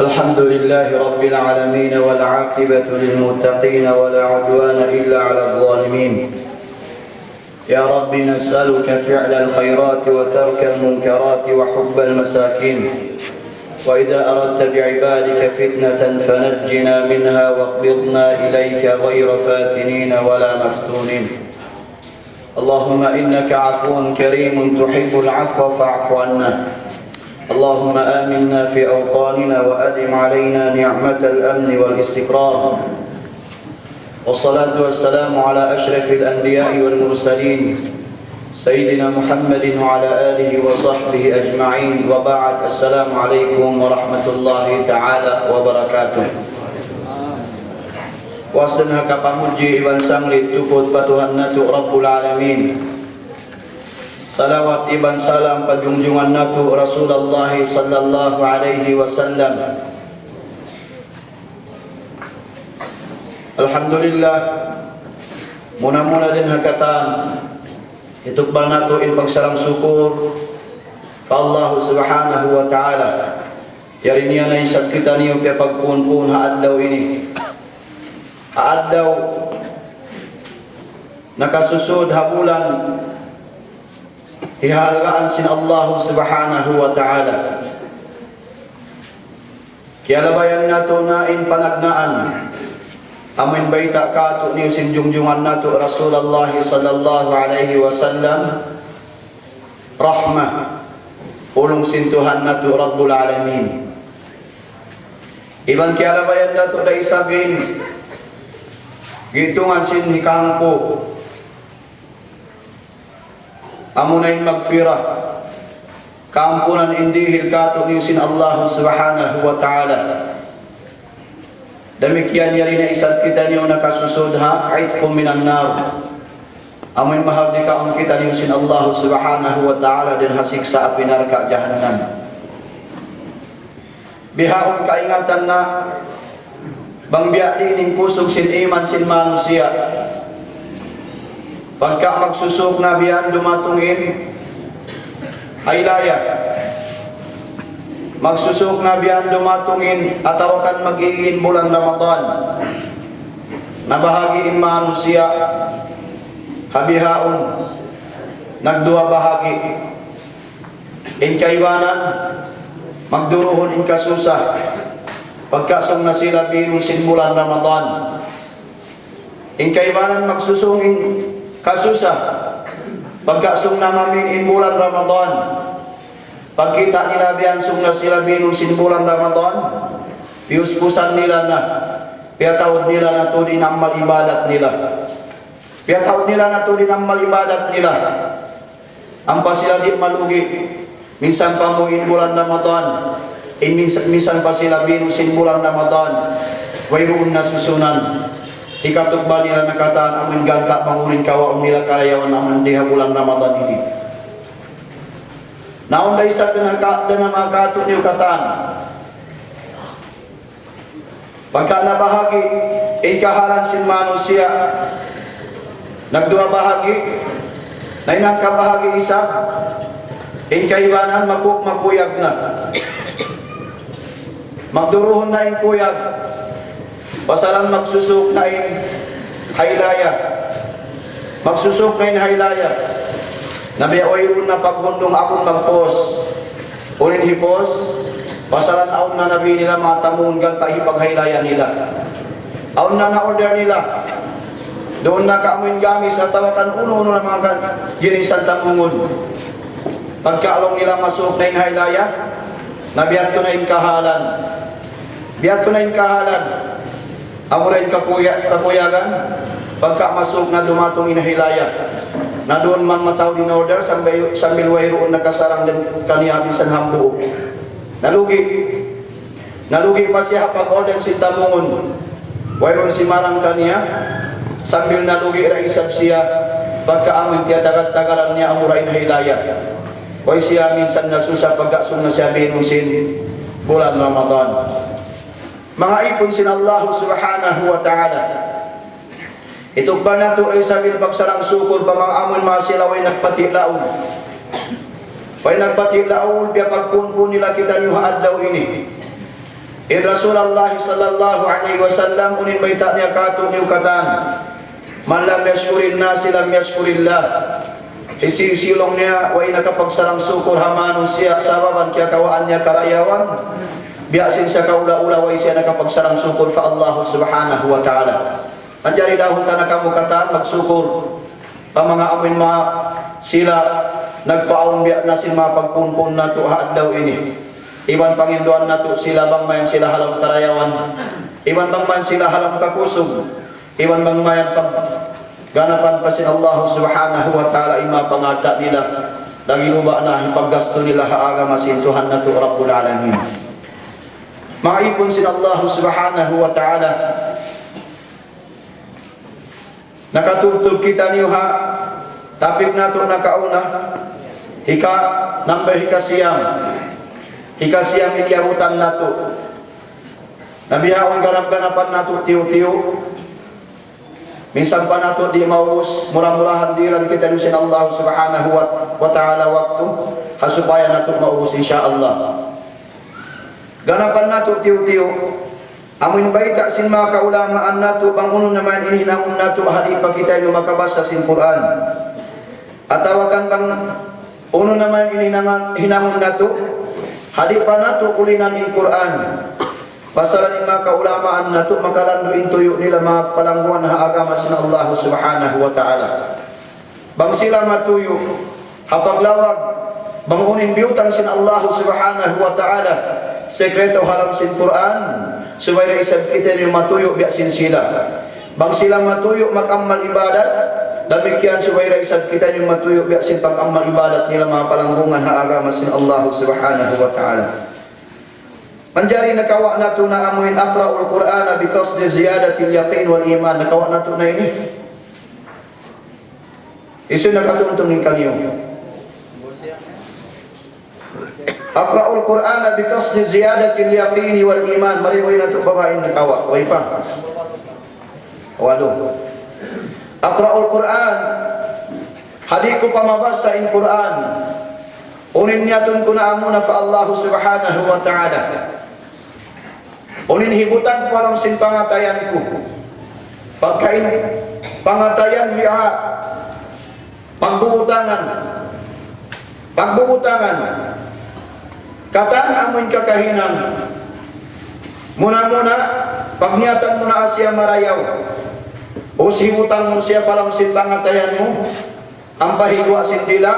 الحمد لله رب العالمين والعاقبة للمتقين ولا عدوان إلا على الظالمين. يا رب نسألك فعل الخيرات وترك المنكرات وحب المساكين، وإذا أردت بعبادك فتنة فنجنا منها واقبضنا إليك غير فاتنين ولا مفتونين. اللهم إنك عفو كريم تحب العفو فاعف عنا. اللهم آمنا في أوطاننا وأدم علينا نعمة الأمن والاستقرار، والصلاة والسلام على أشرف الأنبياء والمرسلين سيدنا محمد وعلى آله وصحبه أجمعين، وبعد. السلام عليكم ورحمة الله تعالى وبركاته. Wasdana kapamuji iban sanglit tukut patuhan natu Rabbul Alamin. Salawat iban salam pajunjungan natu Rasulullah sallallahu alaihi wasallam. Alhamdulillah, muna-muna din hakatan itukbal natu in pagsalam syukur fa Allah subhanahu wa ta'ala. Yari niya na isat kita niyo kaya pagpun-pun haadlaw ini. Haadlaw nakasusud habulan hihalgaan sin Allah subhanahu wa ta'ala. Kialabayan nato na in panagnaan amin baita kato niyo sinjungjungan nato Rasulullah sallallahu alaihi wasallam rahmah ulong sintuhan nato Rabbul Alamin. Iban kialabayan nato da isabin gitungan sin hikangko amunain magfirah kampunan indihil kato niyo sin Allah subhanahu wa ta'ala. Demikian yari na isat kita niyo nakasusod ha aitkum minan nar. Amin mahal di kaon kita niyo sin Allah subhanahu wa ta'ala din hasiksa api neraka jahannam. Bihaon kaingatan na bang biadi ning kusog sin iman sin manusia. Pagka magsusok na biyan dumatungin haylaya, magsusok na biyan dumatungin atawakan mag-iin bulan Ramadan, nabahagiin manusia habihaon nagduha bahagi in kaiwanan magduruhon in kasusah pagkasong na sila birong sin bulan Ramadan. In kaiwanan magsusungin kasusah pagkasong na mamin in bulan Ramadan. Pagkita nila biyansong na sila birong sin bulan Ramadan, piuspusan nila na piyatawad nila na to din ang malibadat nila. Piyatawad nila na to din ang malibadat nila. Ang pa sila di malugi. Minsan pa mo in bulan Ramadan, minsan pa sila binusin bulan Ramadan, wayroon na susunan. Ikatugba nila nakataan amin ganta pangunin kawaon nila kalayawan naman diha bulan Ramadan ini. Naunday sa pinagkaat na mga kato niyo kataan. Pagka nabahagi, ikahalan sin manusia, nagduha bahagi, na inagkabahagi isa, inkaiwanan magkuyag na. Magduruhon na inkuyag. Pasalang magsusuk na in haylaya. Magsusuk na in haylaya. Nabiyaoy ron na paghundong akong magpos. Unin hipos, Pasalan aun na nabi nila mga tamungon gan tahi paghaylaya nila. Aun na na-order nila. Doon na kaamuin gamis sa tawakan uno-uno ng mga ginisan tamungon. Pagkaalong nila masuk na yung haylaya, nabiyan to na yung kahalan. Biyan to na yung kahalan. Amo rin kakuyagan. Pagka masuk na dumatong inahilaya. Na doon man mataw din order, sambil wayroon nakasarang din kaniya bisan hambuo. Nalugi pa siya pag-order si tamungon. Wayroon si marang kaniya, sambil nalugi raisab siya, pagkaamin tiya tagat-tagaran niya ang murain hilaya. Way siya minsan nasusa pagkasong na siya binusin bulan Ramadan. Mga ipon sin Allah subhanahu wa ta'ala. Ito ba na ito ay sabil pagsarang sukol pa mga amon mga sila way nagpatilaon. Way nagpatilaon, biya pagpunpun nila kita niyo haad daw ini. Rasulullah sallallahu alaihi wasallam unin baita niya kato niyo katan. Man lam yashkurin nasi lam yashkurillah. Isisilong niya way nakapagsarang sukol hamanon siya sababan kaya kawaan niya karayawan. Biasin sa kaula-ula way siya nakapagsarang sukol fa Allah subhanahu wa ta'ala. Anjari dahon ta nakamukataan magsukol. Pa mga amin sila nagpaon biya na si mapagpunpun na to haad daw ini. Iban Pangindoan na to sila bang mayan sila halang karayawan. Iban bang mayan sila halang kakusog. Iban bang mayan pag ganapan pa si Allah subhanahu wa ta'ala ima pangata nila. Daginuba na ipaggasto nila haaga masintuhan na to Rabbul Alamin. Maipon sin Allah subhanahu wa ta'ala. Nakatubtub kita niyo ha. Tapik na to nakauna. Number hikasiyam. Hikasiyam iliyarutan na to. Nabihaon ganap-ganapan na to tiyo-tiyo. Minsan pa na to di maubos. Murah-murahan diran kita niyo sin Allah subhanahu wa ta'ala waktu. Hasupaya na to maubos insyaallah. Ganapan nato tiyo-tiyo. Amin baita sin mga kaulamaan nato bangunon naman inihinahon nato hali pa kita yung makabasa sin Quran. At tawagan bang uno naman inihinahon nato hali pa nato ulinan in Quran. Pasalan mga kaulamaan nato makalanduin tuyo nila mga palangguan na agama sin Allah subhanahu wa ta'ala. Bang sila matuyo hapaglawag bangunin biyutang sin Allah subhanahu wa ta'ala. Sekreto halam sin Quran supaya isab kita yung matuyo biasin sila. Bang sila matuyo mag-amal ibadat, demikian supaya isab kita yung matuyo biasin pag-amal ibadat nila mga palanggungan haagama sin Allah subhanahu wa ta'ala. Manjari nakawa nato na amuin aqra'ul Qur'ana biqasdi ziyadatil yaqin wal iman. Nakawa nato na ini. Isu nakatuntong ning kaniyo. Aqra'ul Qur'ana biqasdi ziyadatil yaqini wal iman. Mari way nato babain nakawa. Way pa. Walo. Aqra'ul Qur'an. Hadi ko pamabasa in Qur'an. Unin niyatun ko na amuna fa Allah subhanahu wa ta'ala. Unin hibutan ko alam sin pangatayan ko. Pagkain pangatayan liha. Pagbubutangan. Kataan amoy kakahinan. Muna-muna, pagniatan mo na asya marayaw. O simutan mo siya palang sin pangatayan mo. Ang pahigwa sin dila,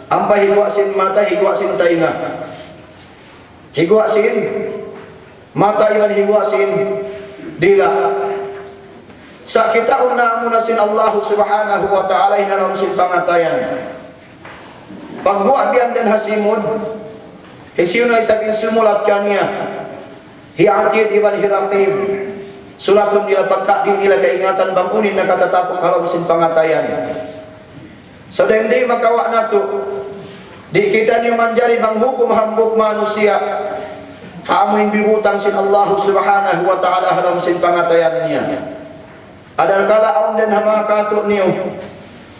ang pahigwa sin mata, higwa sin tainga. Higwa sin mata ilan higwa sin dila. Sa kita una muna sin Allah subhanahu wa ta'ala inaram sin pangatayan. Pagbuwa biyan din hasimod. Hisiyo na isabing sumulat kanya. Hiatid iban hiraqib. Sulatun nila pagkain nila kaingatan bangunin na katatapok halam sin pangatayan. So hindi makawa na to. Di kita niyo manjari manghukum hambuk manusia. Haamuin bibutang sin Allah subhanahu wa ta'ala halam sin pangatayan niya. Adal kalaon din mga kato niyo.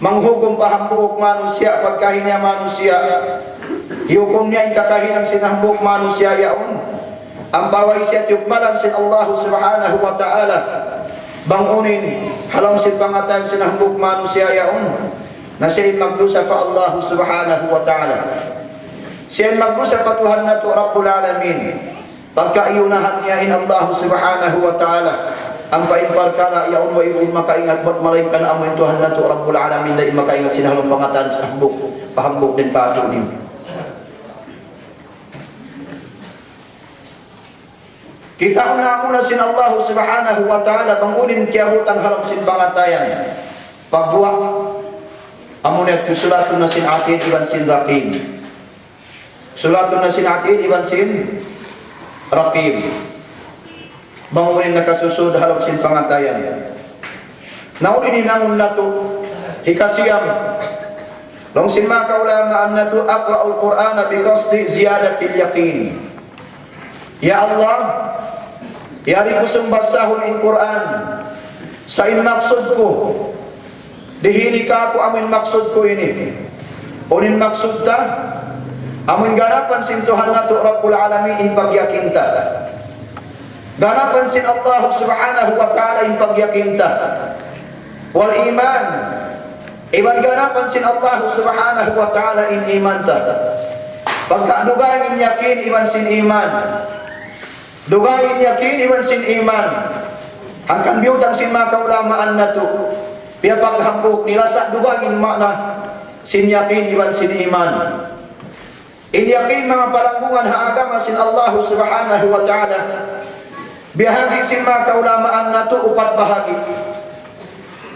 Manghukum pahambuk manusia pagkain niya manusia. Hiukom niya ang kakahinang sinahambuk manusia yaon. Ang baway siya tiyukmalan sin Allah subhanahu wa ta'ala. Bangunin halam sin pangatayan sinahambuk manusia yaon. Na siya'y magdusa fa Allah subhanahu wa ta'ala. siya magbusa patuhan na to Rabbul Alamin. Pagkaiunahan niya in Allah subhanahu wa ta'ala ang paimparkala yaon wa iun makaingat ba't malayin ka na amoy Tuhan na to Rabbul Alamin na makaingat sinalong pangatan sa pahambok din pato niyo. Kita una sin Allah subhanahu wa ta'ala bangunin kiabutan haram sin pangatayan pagbuwa amunat sulatun na sin atid iban sin rakim sulatun na sin atid iban sin rakim bangunin nakasusud haram sin pangatayan naunin nangun nato hikasiyam long sin makaulamaan nato aqra'ul Qur'ana biqasdi ziyadatil yaqin. Ya Allah, yari ko sumbasahon in Quran sa in maksud ko dihini ka ako amin maksud ko ini unin maksud ta amin ganapan sin Tuhan na to Rabbul Alamin in pagyakinta ganapan sin Allah subhanahu wa ta'ala in pagyakinta wal iman iban ganapan sin Allah subhanahu wa ta'ala in iman ta pagkadugayin yakin iban sin iman dugayin yakin iban sin iman hangkan biyutang sin makaulamaan na to biya paghambuk nilasa dugayin makna sin yakin iban sin iman in yakin mga palanggungan haagama sin Allah subhanahu wa ta'ala biyahagi sin makaulamaan na to upat bahagi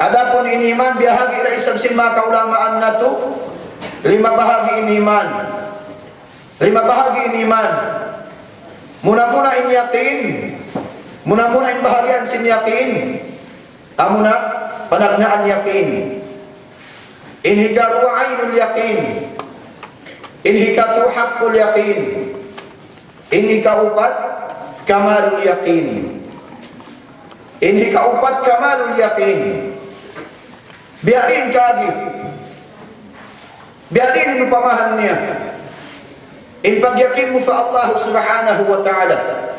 adapun in iman biyahagi raisam sin makaulamaan na to 5 bahagi in iman 5 bahagi in iman. Muna-muna in yakin, muna-muna in bahagian sin yakin, amuna panagnaan yakin. In hikaru ainul yakin, in hikatu haqqul yakin, in hikaupat kamalul yakin, in hikaupat kamalul yakin. Biarin kagi, biarin upamahannya. In pagyakin mo sa Allah subhanahu wa ta'ala.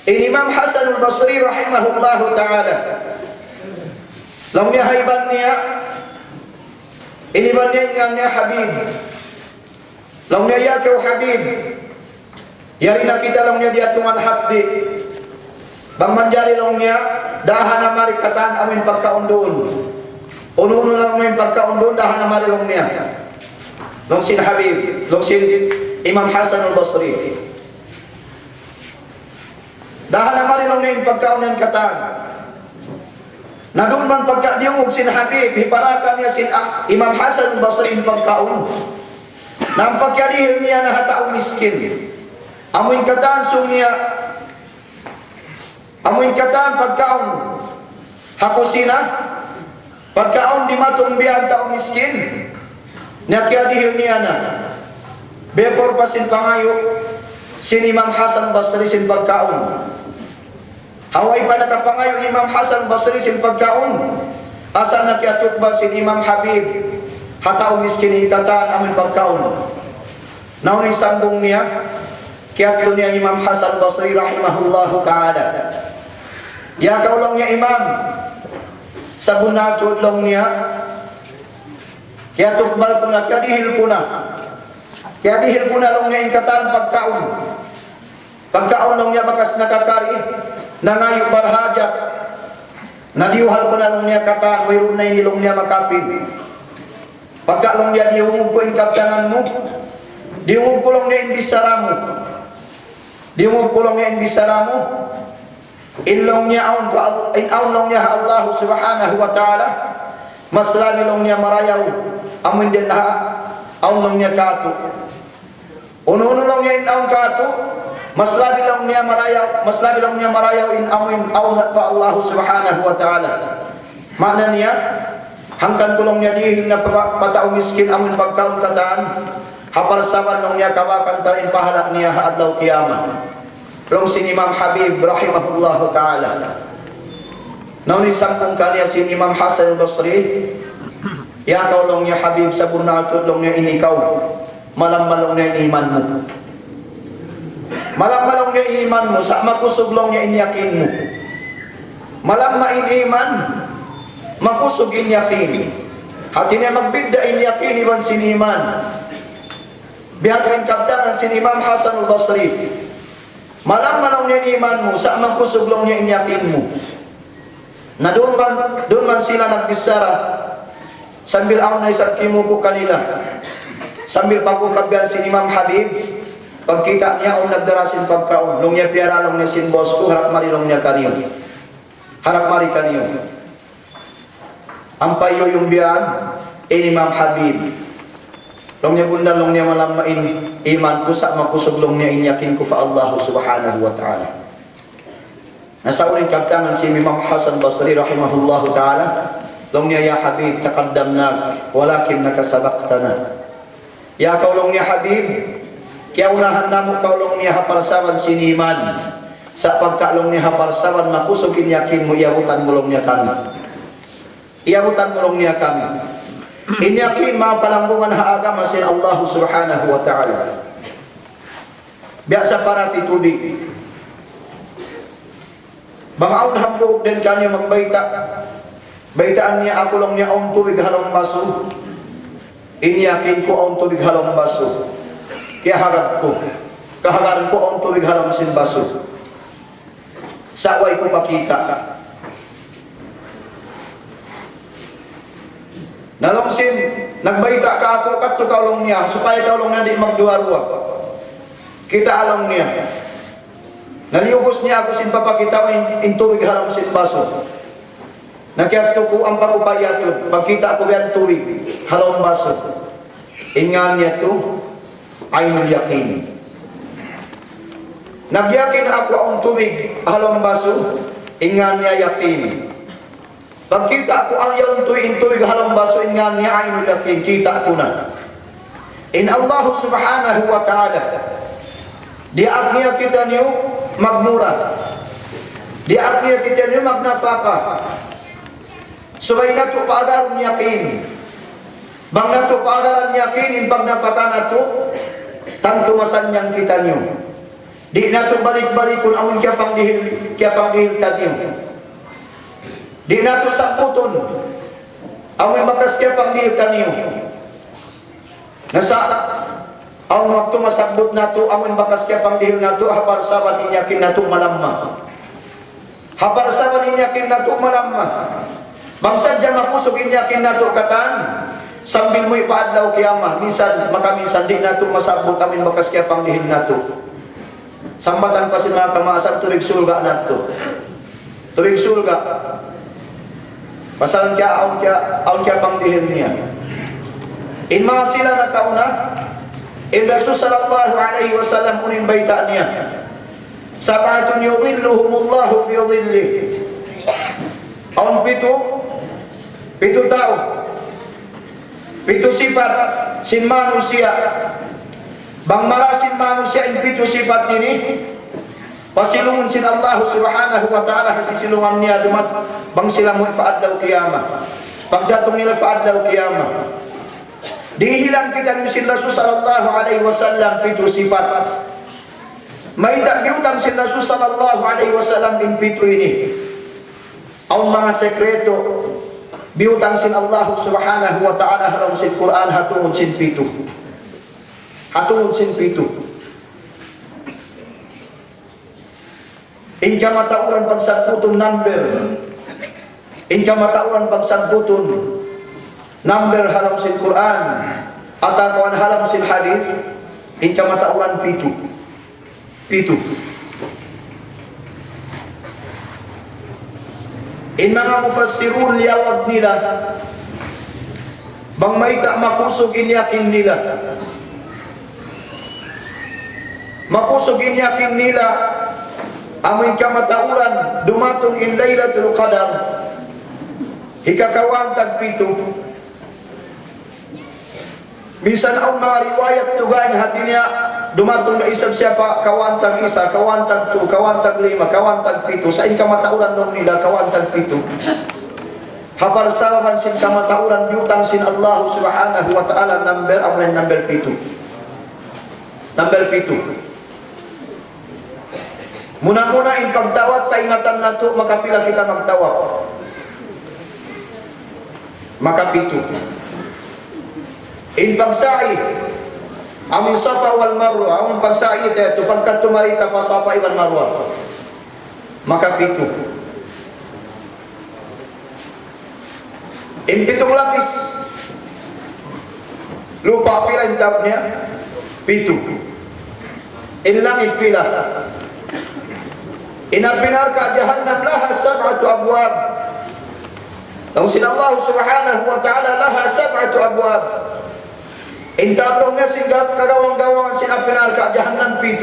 In Imam Hasan al-Basri rahimahullahu ta'ala. Lam niya haiban niya. Iniban niya Habib. Lam niya yakaw Habib. Yari nakita lang niya diatungan habdi. Bang manjari lang niya. Dahan na marikatan amin pagkaundun. Ununo lang niya pagkaundun. Dahan na mari lang niya. Long sin Habib. Long sin Imam Hasan al-Basri. Dahan na marilang na yung pagkaunan katan. Na doon man pagkadiungog sin Habib, hiparakan niya sin Imam Hasan al-Basri yung pagkaun. Na ang pagkadihil niya na hataong miskin. Amoy katan sung niya. Amoy katan pagkaun. Hakusina. Pagkaun di matong biyan taong miskin. Nakyadihil niya na. Before pa sin pangayo sin Imam Hasan Basri sin pagkaon. Haway pa nakapangayo ni Imam Hasan Basri sin pagkaon. Asa nakiatuk ba sin Imam Habib hataw miskin ikatan amin pagkaon. Nauning sambong niya kiato niya Imam Hasan Basri rahimahullahu ta'ala. Ya kaulang niya Imam sa bunatod lang niya kiatuk bal po na kiadihil po na. Kaya dihil po na lang niya ingkatan pagkaon. Pagkaon lang niya bakas nakakari. Nangayo barhajat. Nadiuhal po na lang niya katan. Mayroon na inilong niya makapin. Pagkalong niya diungog ko ingkatanan mo. Diungog ko lang niya imbisara mo. Diungog ko lang niya imbisara mo. Inlong niya inaon lang niya Allah subhanahu wa ta'ala. Mas lami lang niya marayaw. Amin din na aon lang niya kato. Uno-uno lang niya inaon kato, mas labi lang niya marayaw in amin aon pa Allah subhanahu wa ta'ala. Makna niya, hangkan ko lang niya dihil na patao miskin amin pagkaon kataan, hapal saman lang niya kawakan tarin pahalak niya haadlaw kiyama. Long sin Imam Habib rahimahullahu ta'ala. Naunin sampung kanya sin Imam Hasan al-Basri, yakaw lang niya Habib sa bunatod lang niya inikaw. Malam-malong niya iman mo. Malam-malong niya iman mo. Sa makusog lang niya inyakin mo. Malam iman, makusog inyakin. Hati niya magbigda inyakin iban sin iman. Bihatrin kabtangan sin Imam Hasan al-Basri. Malam manong niya iman mo, sa amang kusuglong niya inyakin mo. Na doon man sila nagbisara, sambil ako na isarkimu ko kanila. Sambil pagkukabyan si Imam Habib, pagkita niya ang nagdarasin pagkaon, nung niya piaralong niya sin boss ko, harap marilong niya kaniyo. Harap mari kaniyo. Ang payo yung biyan, Imam Habib. Nung niya bundan, nung niya malamain, iman ko sa makusuglong niya inyakin ko fa Allah subhanahu wa ta'ala. Nasa uling kabtangan si Imam Hasan Basri rahimahullahu ta'ala, long niya, ya Habib, taqaddamnak, walakin nakasabaqtana. Ya kaulong niya Habib, kaya unahan na mo kaulong niya haparsawan siniman. Sa pagkaulong niya haparsawan, makusugin yakin mo, iabutan mo long niya kami. Iabutan mo long niya kami. Inyakin mga palanggungan haagama sin Allah subhanahu wa ta'ala. Biasa parati tubig. Bangaon hambog din kanya magbaita. Baitaan niya ako lang niya ang tubig halong baso. Inyakin ko ang tubig halong baso. Kaya harap ko. Kahagaran ko ang tubig halong sin baso. Saway ko pakita. Nalongsin, nagbaita ka ako, kato kaulong niya, supaya kaulong na di magduwa-duwa. Kita alam niya. Naliubos niya ako sin papakita in tubig halang sin baso. Nakiyato ko ang pagupaya to, pagkita ko yan tubig halang baso. Ingan niya to, aynul yakin. Nagyakin ako ang tubig halang baso, ingan niya yakin. Pagkita ko ang yung tuwing halang baso, ingan niya aynul yakin, kita ko na. In Allah subhanahu wa ta'ala, diak niya kita niyo magmura. Diak niya kita niyo magnafaka. Subay na ito paagaran yakin. Bang na ito paagaran yakin, in pagnafaka na ito, tanto masanyang kita niyo. Di na ito balik-balikon ang kaya pang dihil tatiyo. Di na ito samputon. Ang bakas kaya pang dihil taniyo. Nasa ang waktu masabot na ito, ang bakas kaya pang dihil na ito, haparsawan inyakin na ito malamma. Haparsawan inyakin na ito malamma. Bangsad dyan mapusog inyakin na ito katan, sambil mo ipaadlaw kiyama, minsan, makaminsan, di na ito masabot, ang bakas kaya pang dihil na ito. Sambatan pa si mga kamaasan, tulig sulga na ito. Tulig sulga. Masalang aun kaya pang dihil niya. In mga sila na kauna, in Rasul sallallahu alaihi wasallam unin baita niya. Sabatun yudhilluhumullahu fi dhilli. Aun pito tao. Pito sifat sin manusia. Bang marasin manusia in pito sifat ini. Pasilungan sin Allah subhanahu wa ta'ala hasisilungan niya dumat bang sila mo faadlaw qiyamah. Pagdatong nila faadlaw qiyamah. Dihilang kita ni sin Rasul sallallahu alaihi wasallam pito sifat. May tagyutang sin Rasul sallallahu alaihi wasallam din pito ini. Ang mga sekreto biutang sin Allah subhanahu wa ta'ala haram sin Quran hatungod sin pito. Hatungod sin pito. Inka matauran pagsagputong number. Inka matauran pagsagputong number halam sin Quran. At akawan halam sin hadith. Inka matauran pito. Pito. In mga mufassirun liyawag nila. Bang may ta makusog inyakin nila. Makusog inyakin nila. Amin kamatauran dumatong in Laylatul Qadar hikakawang tagpito. Minsan ang mga riwayat tugan hati niya dumatong na isang siya pa kawantag isa, kawantag 2, kawantag 5, kawantag 7 sa in kamatauran nung nila kawantag 7. Haparsawan sin kamatauran yutang sin Allah subhanahu wa ta'ala number ang number 7. Number 7. Muna-muna in pagtawat taingatan na ito, makapila kita magtawat. Makapito. In pagsai, Amin Safa wal Marwa, amin pagsa'i ito, pagkat tumarita pa Safa wal Marwa. Maka 7. Pitong lapis. Lupa pila yung tap niya? 7. Langit pila. Inabinar ka jahannam laha 7 abwab. Nausin Allah subhanahu wa ta'ala laha 7 abwab. Intablong niya singgat kagawang-gawang sinabinar ka jahannam 7.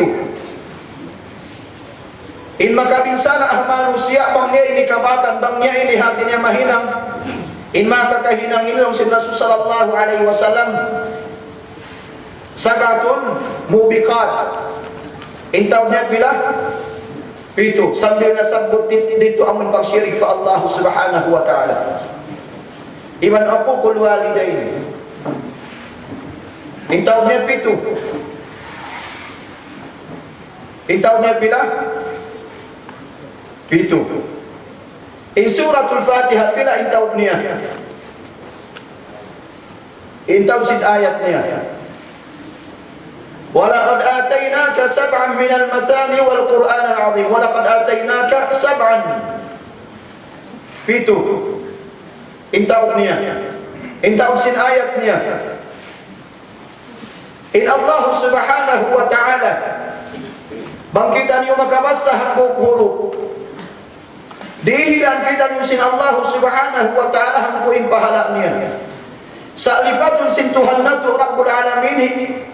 In makabinsana ang manusia, bang niya ini kabatan, bang niya ini hati niya mahinang. In makakahinang ilong si Rasul sallallahu alaihi wasallam. Sagatun mubiqat. In taon niya bila? 7. Sambil nasabot dito amon pagsyirik sa Allah subhanahu wa ta'ala. Iman ako kul walidain. In taon niya 7. In taon niya bila? 7. In suratul Fatiha pila in taon niya? In taon sid ayat niya. وَلَقَدْ آتَيْنَاكَ سَبْعًا مِنَ الْمَثَانِي وَالْقُرْآنَ الْعَظِيمِ وَلَقَدْ آتَيْنَاكَ سَبْعًا 7. In taon niya. In taon sin ayat niya. In Allah subhanahu wa ta'ala bangkitan yung makabasa hanggang huruf. Dihilan kita yung sin Allah subhanahu wa ta'ala hangguin pahala niya. Sa lipatun sin Tuhan na to Rabbul Alamin.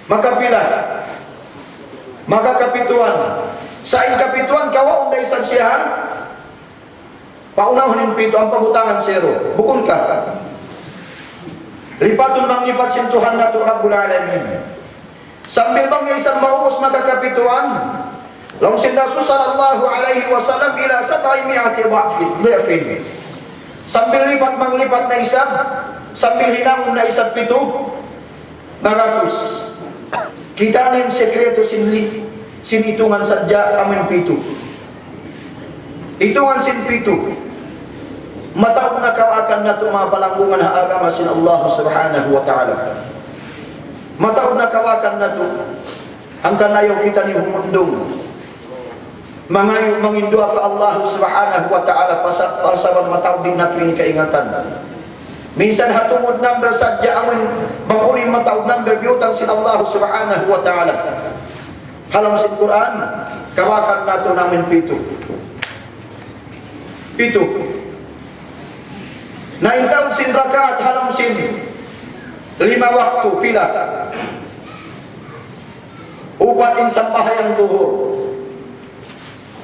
Maka pila. Maka kapituan. Sa kapituan kawaon na isang siya. Paunahon yung 7 ang pabutangan 0. Bukun ka. Lipatun manglipat sin Tuhan na to Rabbul Alamin. Sambil bang isang maubos makakapituan. Laung sin Rasul sallallahu alaihi wasallam ila 700 dha'fin. Sambil lipat manglipat na isa, sambil hinamon na isang 7, narakus. Kita nim sekreto sinitungan sadya amin 7. Itungan sin 7. Mataon na kawakan na tumabalanggungan na agama sin Allah subhanahu wa ta'ala. Mataon na kawakan na to ang kanayo kita ni humundong mangayo mangindua fa Allah subhanahu wa ta'ala pasaban mataon din nato yung kaingatan. Minsan hatungod number sadya amin bangunin mataon number biutang sin Allah subhanahu wa ta'ala. Halam sin Quran kawakan nato namin 7. 7. Na intaw sin rakaat halam sin 5 waktu pila. Upat insang bahayang duhur.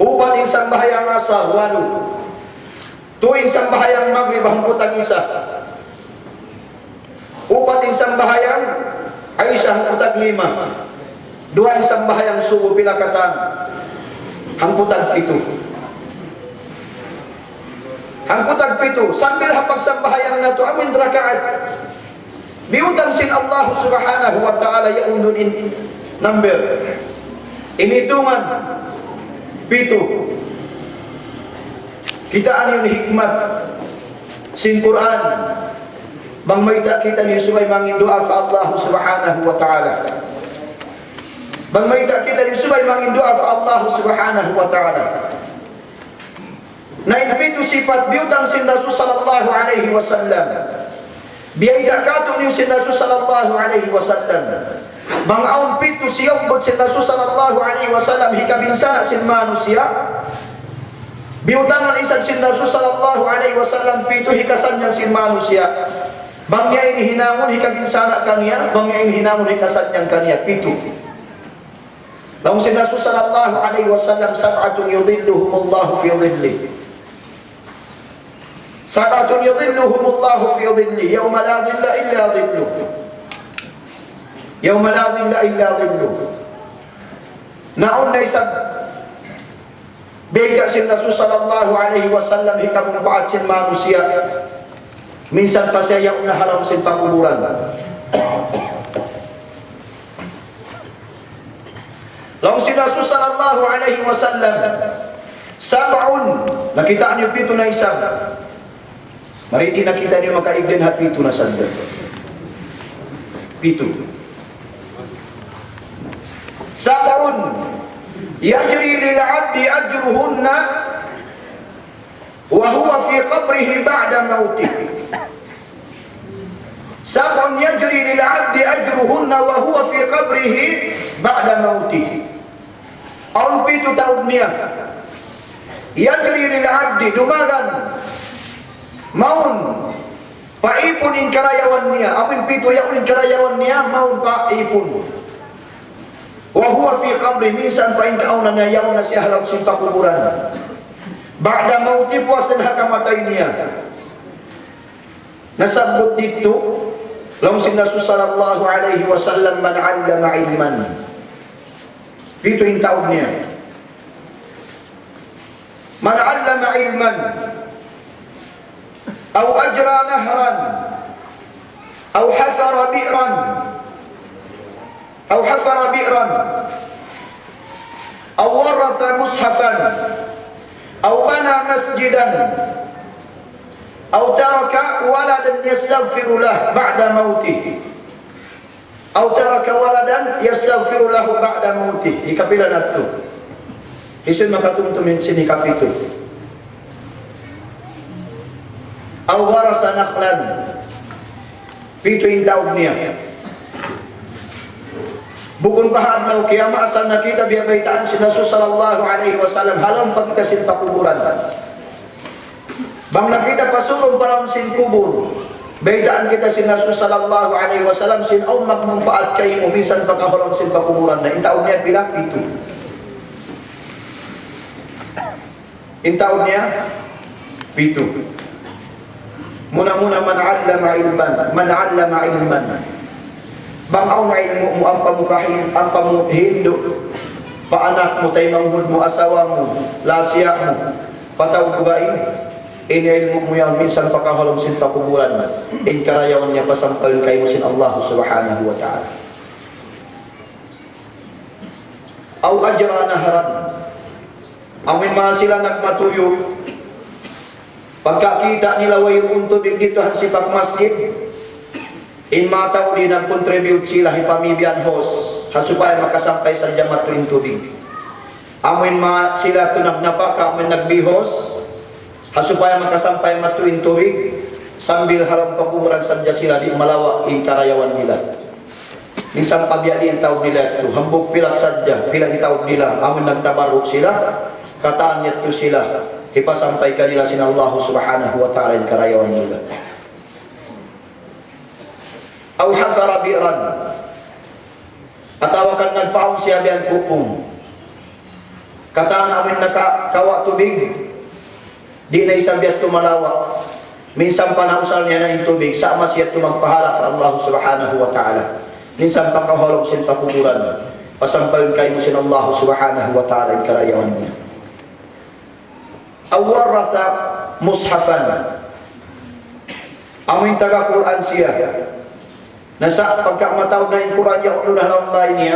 Upat insang bahayang asar 8. Tuwing sang bahayang maghrib hangputang isa. Upat insang bahayang Aisyah hangputang 5. 2 insang bahayang subuh pila katang hangputang 7. Hangputang 7 sambil hapag sang bahayang nato amin rakaat. Biutang sin Allah subhanahu wa ta'ala yaundun in number. Initungan 7. Kita ano yung hikmat sin Quran. Bang mayta kita ni subay mangin doa fa Allah subhanahu wa ta'ala. Bang mayta kita ni subay mangin doa fa Allah subhanahu wa ta'ala. Na ipito sifat biutang sin Rasul sallallahu alaihi wasallam. Biayda kato ni sin Rasul sallallahu alaihi wasallam. Bang aun pito siya bot sin Rasul sallallahu alaihi wasallam hikabinsana sin manusia. Biutangan isab sin Rasul sallallahu alaihi wasallam pito hikasan yang sin manusia. Bang niya ini hinamon hikabinsana kaniya, bang niya ini hinamon hikasan yang kaniya 7. Laung sin Rasul sallallahu alaihi wasallam 7 yudhilluhumullahu fi dhillihi. 7 yudhilluhumullahu fi dhillihi yawma la dhilla illa dhilluhu. Yawma la dhilla illa dhilluhu. Naon na isab bega sin Rasul sallallahu alaihi wasallam hikabumpaat sin manusia. Minsan pa siya yung nahalam sin pakuburan. Laung sin Rasul sallallahu alaihi wasallam 7 nakitaan yung 7 na isa. Mariti nakita niyo makaigden hat 7 na sanda. 7. Sab'un yajri lil 'abdi ajruhunna wa huwa fi qabrihi ba'da mautih. Sab'un yajri lil 'abdi ajruhunna wa huwa fi qabrihi ba'da mautih. Aun pitu taun niya. Yajri lil 'abdi dumagan maun paipun in karayawan niya. Awin pitu yaun karayawan niya maun paipun. Wa huwa fi qabri minsan pa in kaunan niya yaun na siya halang simpa kuburan. Ba'da mauti puas dan hakamatay niya. Nasabot dito laung sinasus sallallahu alaihi wasallam man 'allama ilman. Pito in taon niya. Man 'allama ilman aw ajra nahran aw hafara bi'ran aw waratha mushafan aw bana masjidan aw taraka waladan yastaghfiru lahu ba'da mautih aw taraka waladan yastaghfiru lahu ba'da mautih. Ikapila nato isun makatumtumin sini kapito. Aw warasa nakhlan pito in taon niya. Bukun pahaan na kiyama asal nakita biya baitaan si Rasul sallallahu alaihi wasallam halang pagkasin pakuburan. Bang nakita pasurong parang sin kubur. Baitaan kita si Rasul sallallahu alaihi wasallam sin aw magmumpaat kay umisan pagkaholong sin pakuburan na intaon niya pila pito. Intaon niya pito. Muna-muna man 'allama ilman. Bangaw na ilmu mo ang pamukahin, ang pamuhindo. Paanak mo, tay manghud mo, asawa mo, lasya mo, patawag bugain. Inilmo mo yan, minsan pakahalong sin pakuburan. In karayawan niya pasampal kayo sin Allah subhanahu wa ta'ala. Aw ajra naharan. Amin mga sila nagmatuyo. Pagkakita nila wayong tubig dito sipak masjid. In mga tao din nag-contribute sila hipamibian hos supaya makasampay sa jamat tuwing tubig. Amin mga sila ito nagnapaka, amin nagbihos supaya makasampay matuwing tubig sambil halang pakumuran sadya sila di malawa in karayawan nila. Minsan pabya din tao nila ito, hambog pilak sadya, pilak tao nila, amin nagtabarok sila, kataan niya ito sila, ipasampay kanila sin Allah subhanahu wa ta'ala in karayawan nila. Aw hafara bi'ran atawakan nagpaong siya biyan kupong kataan amin nakakawa tubig di na isabiat tumalawa minsan panausal niya na yung tubig sama siya tumagpahala sa Allah subhanahu wa ta'ala minsan pakaholog sin pakuburan pasampayon kayo sin Allah subhanahu wa ta'ala yung karayawan niya. Aw waratha mushafan amin taga Quran siya nasa pagkamatawag na yung Quran niya ulo na halambay niya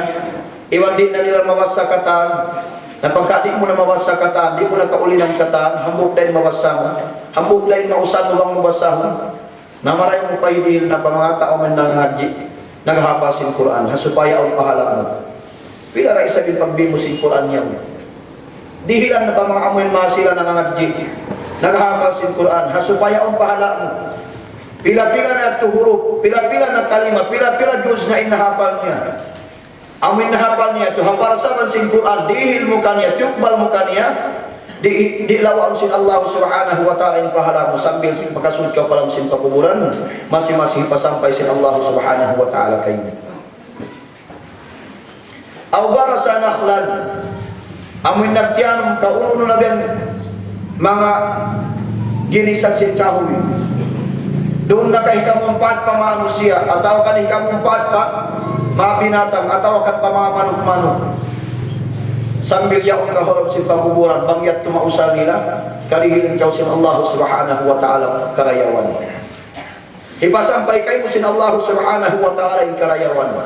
iwan din na nila mawasa kataan na pagka di mo na mawasa kataan di mo na kauli ng kataan hambog dahil mawasa mo hambog dahil mausan mo bang mawasa mo na maray mo pahidil na mga tao man naghapasin Quran hasupaya ang pahala mo pila ra isa bin pagbimusin Quran niya dihilan na pa mga amoy mga sila nangangadji naghapasin Quran hasupaya ang pahala mo. Pila-pila na ito huruf, pila-pila na kalima, pila-pila Diyos na inahapal niya. Ang inahapal niya ito, haparasaman sin Quran, dihil mo kanya, tiyukbal mo kanya, di lawan sin Allah subhanahu wa ta'ala in pahala mo, sambil sin pakasud ka palang sin pakuburan, masih-masih pasampay sin Allah subhanahu wa ta'ala kayo. Aw barasa nakhlan, amoy nagtianong kaununo na biyan, mga ginisan sin kahoy. Doon na kay kamumpat pa manusia atau kan kamumpat pa mga binatang atau kan pa mga manok-manok sambil yaon kahorong sin pakuburan bangyat tumausal nila kalihilin kaw sin Allah subhanahu wa ta'ala karayawan ipasampay kayo sin Allah subhanahu wa ta'ala in karayawan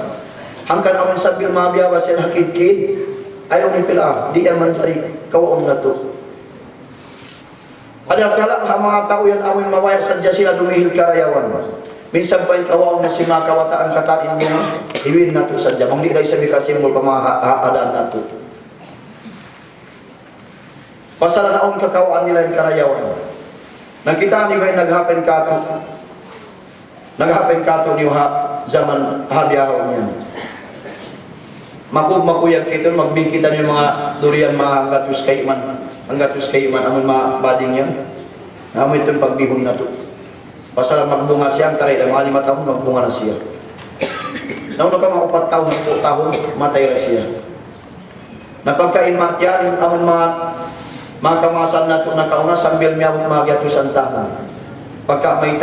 hangkan awon sambil mabiyawa sin hakid-kid ayaw ni pila di yan man tari kawaon na to. Ada kala mga tao yan awin mawayag sadya sila dumihil karayawan. Minsan pa yung kawaw na si mga kawataan katain mo, iwin na ito sadya. Mang di na isabi kasi mo pa mga haadaan na ito. Pasalanaon kakawaan nila yung karayawan. Nakita ni ba yung naghapen kato? Naghapen kato niyo zaman habiyahon niya. Makuyag kito, magbingkitan yung mga durian, mga hanggatus kay iman. Hanggatus kay iman, amon mga bading yan. Namoy itong pagbihon na ito. Pasal magbunga siya, ang taray, mga 5 tahon, magbunga na siya. Nauna ka mga 4 tahon, 4 tahon, matay na siya. Napagkain matyan, amon mga kamasan na ito na kauna, sambil miyabot mga gyatusan tahon. Pagka may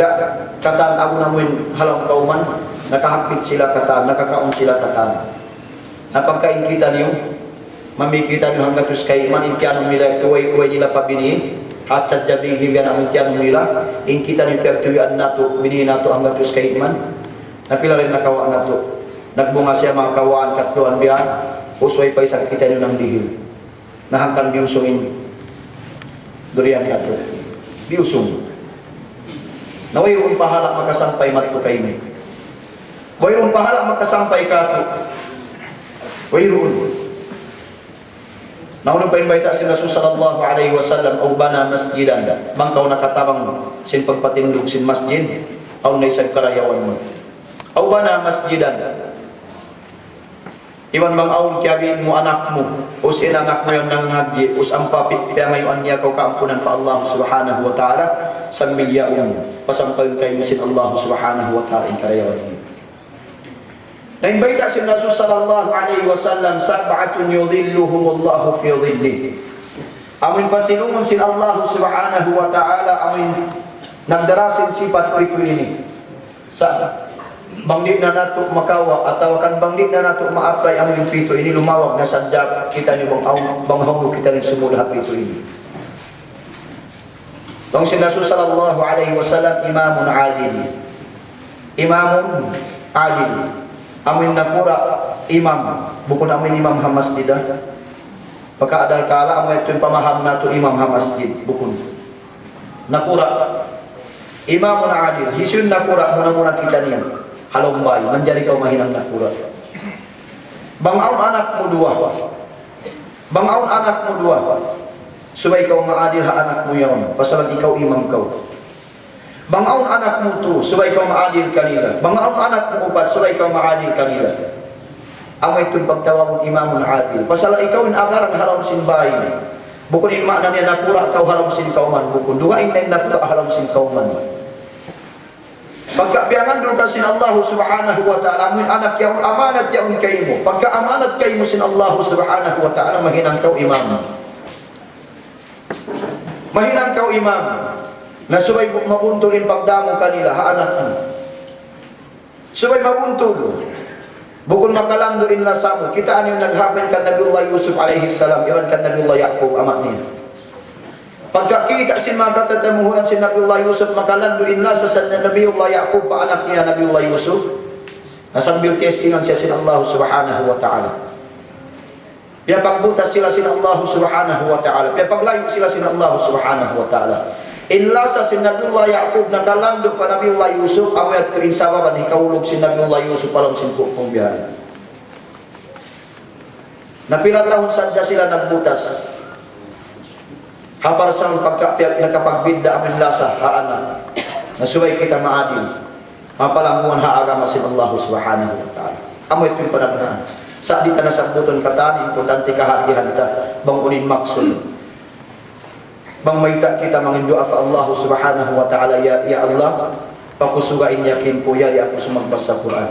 kataan, ako namin halang kauman, nakahapit sila kataan, nakakaon sila kataan. Napagkain kita niyo, mamikita niyo hanggang tus kay man inkianong nila tuway nila pabini at sa jabing hibyan ang inkianong nila inkita niyo pertuyaan nato bini nato hanggang tus kay man napila rin nakawaan nato nagbunga siya mga kawaan katluan biyan usway pa isang kita niyo ng dihil nahangkan biusungin durian nato biusung naway yung pahala makasampay matto kay ni way yung pahala makasampay kato wayroon. Naunang pa-invita si Rasul sallallahu alaihi wasallam o bana masjidan. Mangkaw nakatabang sin pagpatindog sin masjid aw na isang karayawan mo. O bana masjidan. Iwan bang aun kiabin mo anak mo us anak mo yung nangangadji us ang papit kaya ngayon niya kau kaampunan fa Allah subhanahu wa ta'ala sa milyaon pasampay kay mo sin Allah subhanahu wa ta'ala karayawan mo. Naimbaita si Rasul sallallahu alaihi wasallam sab'atun yudhilluhumullahu fi dhillih. Amin pasilungon si Allah subhanahu wa ta'ala amin nagdarasin sifat ito ini. Sa bangdi na nato makawa at kan bangdi na nato maapay amin pito ini lumawag na sadya kita ni banghawlo kita ni sumula pito ini. Tong si Rasul sallallahu alaihi wasallam imamun adil. Imamun adil. Amin napura imam bukun amin imam ha masjid pagka adal kala amin ito yung pamaham na ito imam ha masjid bukun napura imam na adil hisun napura muna kita niya halombay manjari kau mahinang napura bangaon anak mo dua bangaon anak mo dua subay kau maadil ha anak mo yaon pasalan ikaw imam kau bangaon anak mo to, subay kau maadil kanila. Bangaon anak mo upat, subay kau maadil kanila. Amay itong pagtawag ng imamun adil. Pasala ikaw in agaran halam sin bayi. Bukun ima na niya napura kau halam sin kauman. Bukun duwain na napura halam sin kauman. Pagkabiyangan doon kasi Allah subhanahu wa ta'ala, amin anak yaon amanat yaon kayo mo. Pagka amanat kayo mo sin Allah subhanahu wa ta'ala, mahinang kau imam. Mahinang kau imam. Na subay mabuntulin pagdamo kanila ha anak mo. Subay mabuntol. Bukod makalanduin na sa mo. Kita yung naghapen kan Nabiullah Yusuf alaihi salam, iwan kan Nabiullah Yaqub amak niya. Pagkakita sin mga katatamuhuran si Nabiullah Yusuf makalanduin na sa Nabiullah Yaqub pa anak niya Nabiullah Yusuf. Nasambil testingan siya sin Allah subhanahu wa ta'ala. Piya pagbutas sila sin Allah subhanahu wa ta'ala. Piya paglayo sila sin Allah subhanahu wa ta'ala. Illa sa si Nabiullah Yaqub nakalandok pa Nabiullah Yusuf awet ko insababan ikaulog si Nabiullah Yusuf palang sinkupong biyahe. Napila taon sadya sila nagbutas. Hapar sa nakapagbidda amin lasa haana. Nasubay kita maadil. Mapalanguan haagama si Allah subhanahu wa ta'ala. Amoy ito'y panabnaan. Sa di ta nasabbuton katan, importante kahatihan ta bangunin maksud. Bang maita kita mangindua fa Allah subhanahu wa ta'ala ya Allah pakusugain yakin ko ya di ako sumagbasa Quran.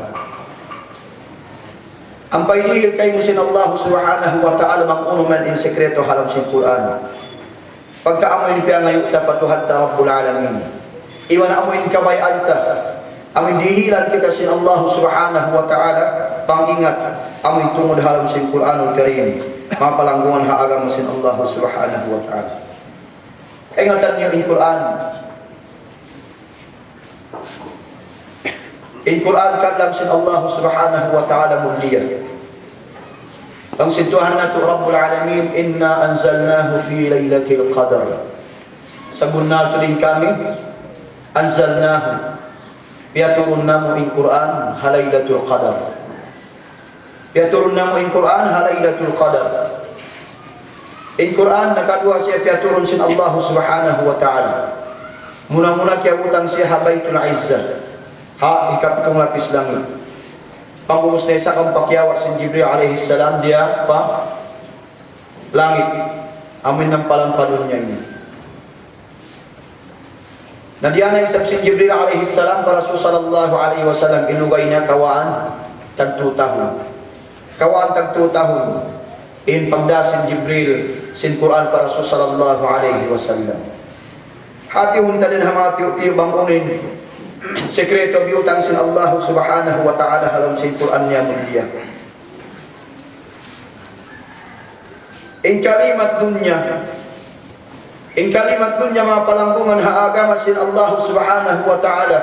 Ang pailihil kay musin Allah subhanahu wa ta'ala mangunuman in sekreto halam sin Quran. Pagka amoy ni piangayo ta fatuhat ta rabbul alamin. Iwan amoy ni kabay anta. Amoy dihilan kita sin Allah subhanahu wa ta'ala pangingat amoy tungod halam sin Quranul Karim. Mapalanggungan haagam sin Allah subhanahu wa ta'ala. Ingatan niyo in Quran. In Quran kalam sin Allah subhanahu wa ta'ala mulia. Ang sintuhan nato Rabbul Alamin, inna anzalnahu fi laylatil qadar. Sabun nato din kami, anzalnahu. piaturun namo in Quran halailatul qadar. Piaturun namo in Quran halailatul qadar. In Quran nakadua siya piaturun sin Allah subhanahu wa ta'ala. Muna-muna kia utang siya habaitul izzah. Ha ikapitong lapis langit. Panggumus na isa kang pakiawat sin Jibril alaihi salam dia pa langit. Amin ng palampadon niya ini. Na dia na isap sin Jibril alaihi salam para Rasul sallallahu alaihi wasallam ilugay niya kawaan tagtutahon. Kawaan tagtutahon. In pagdasin Jibril sin Quran para Rasul sallallahu alaihi wasallam. Hati hunta din hamati uti bangunin sekreto biutang sin Allah subhanahu wa ta'ala halam sin Quran niya mulia. In kalimat dunya mga palangkungan haagama sin Allah subhanahu wa ta'ala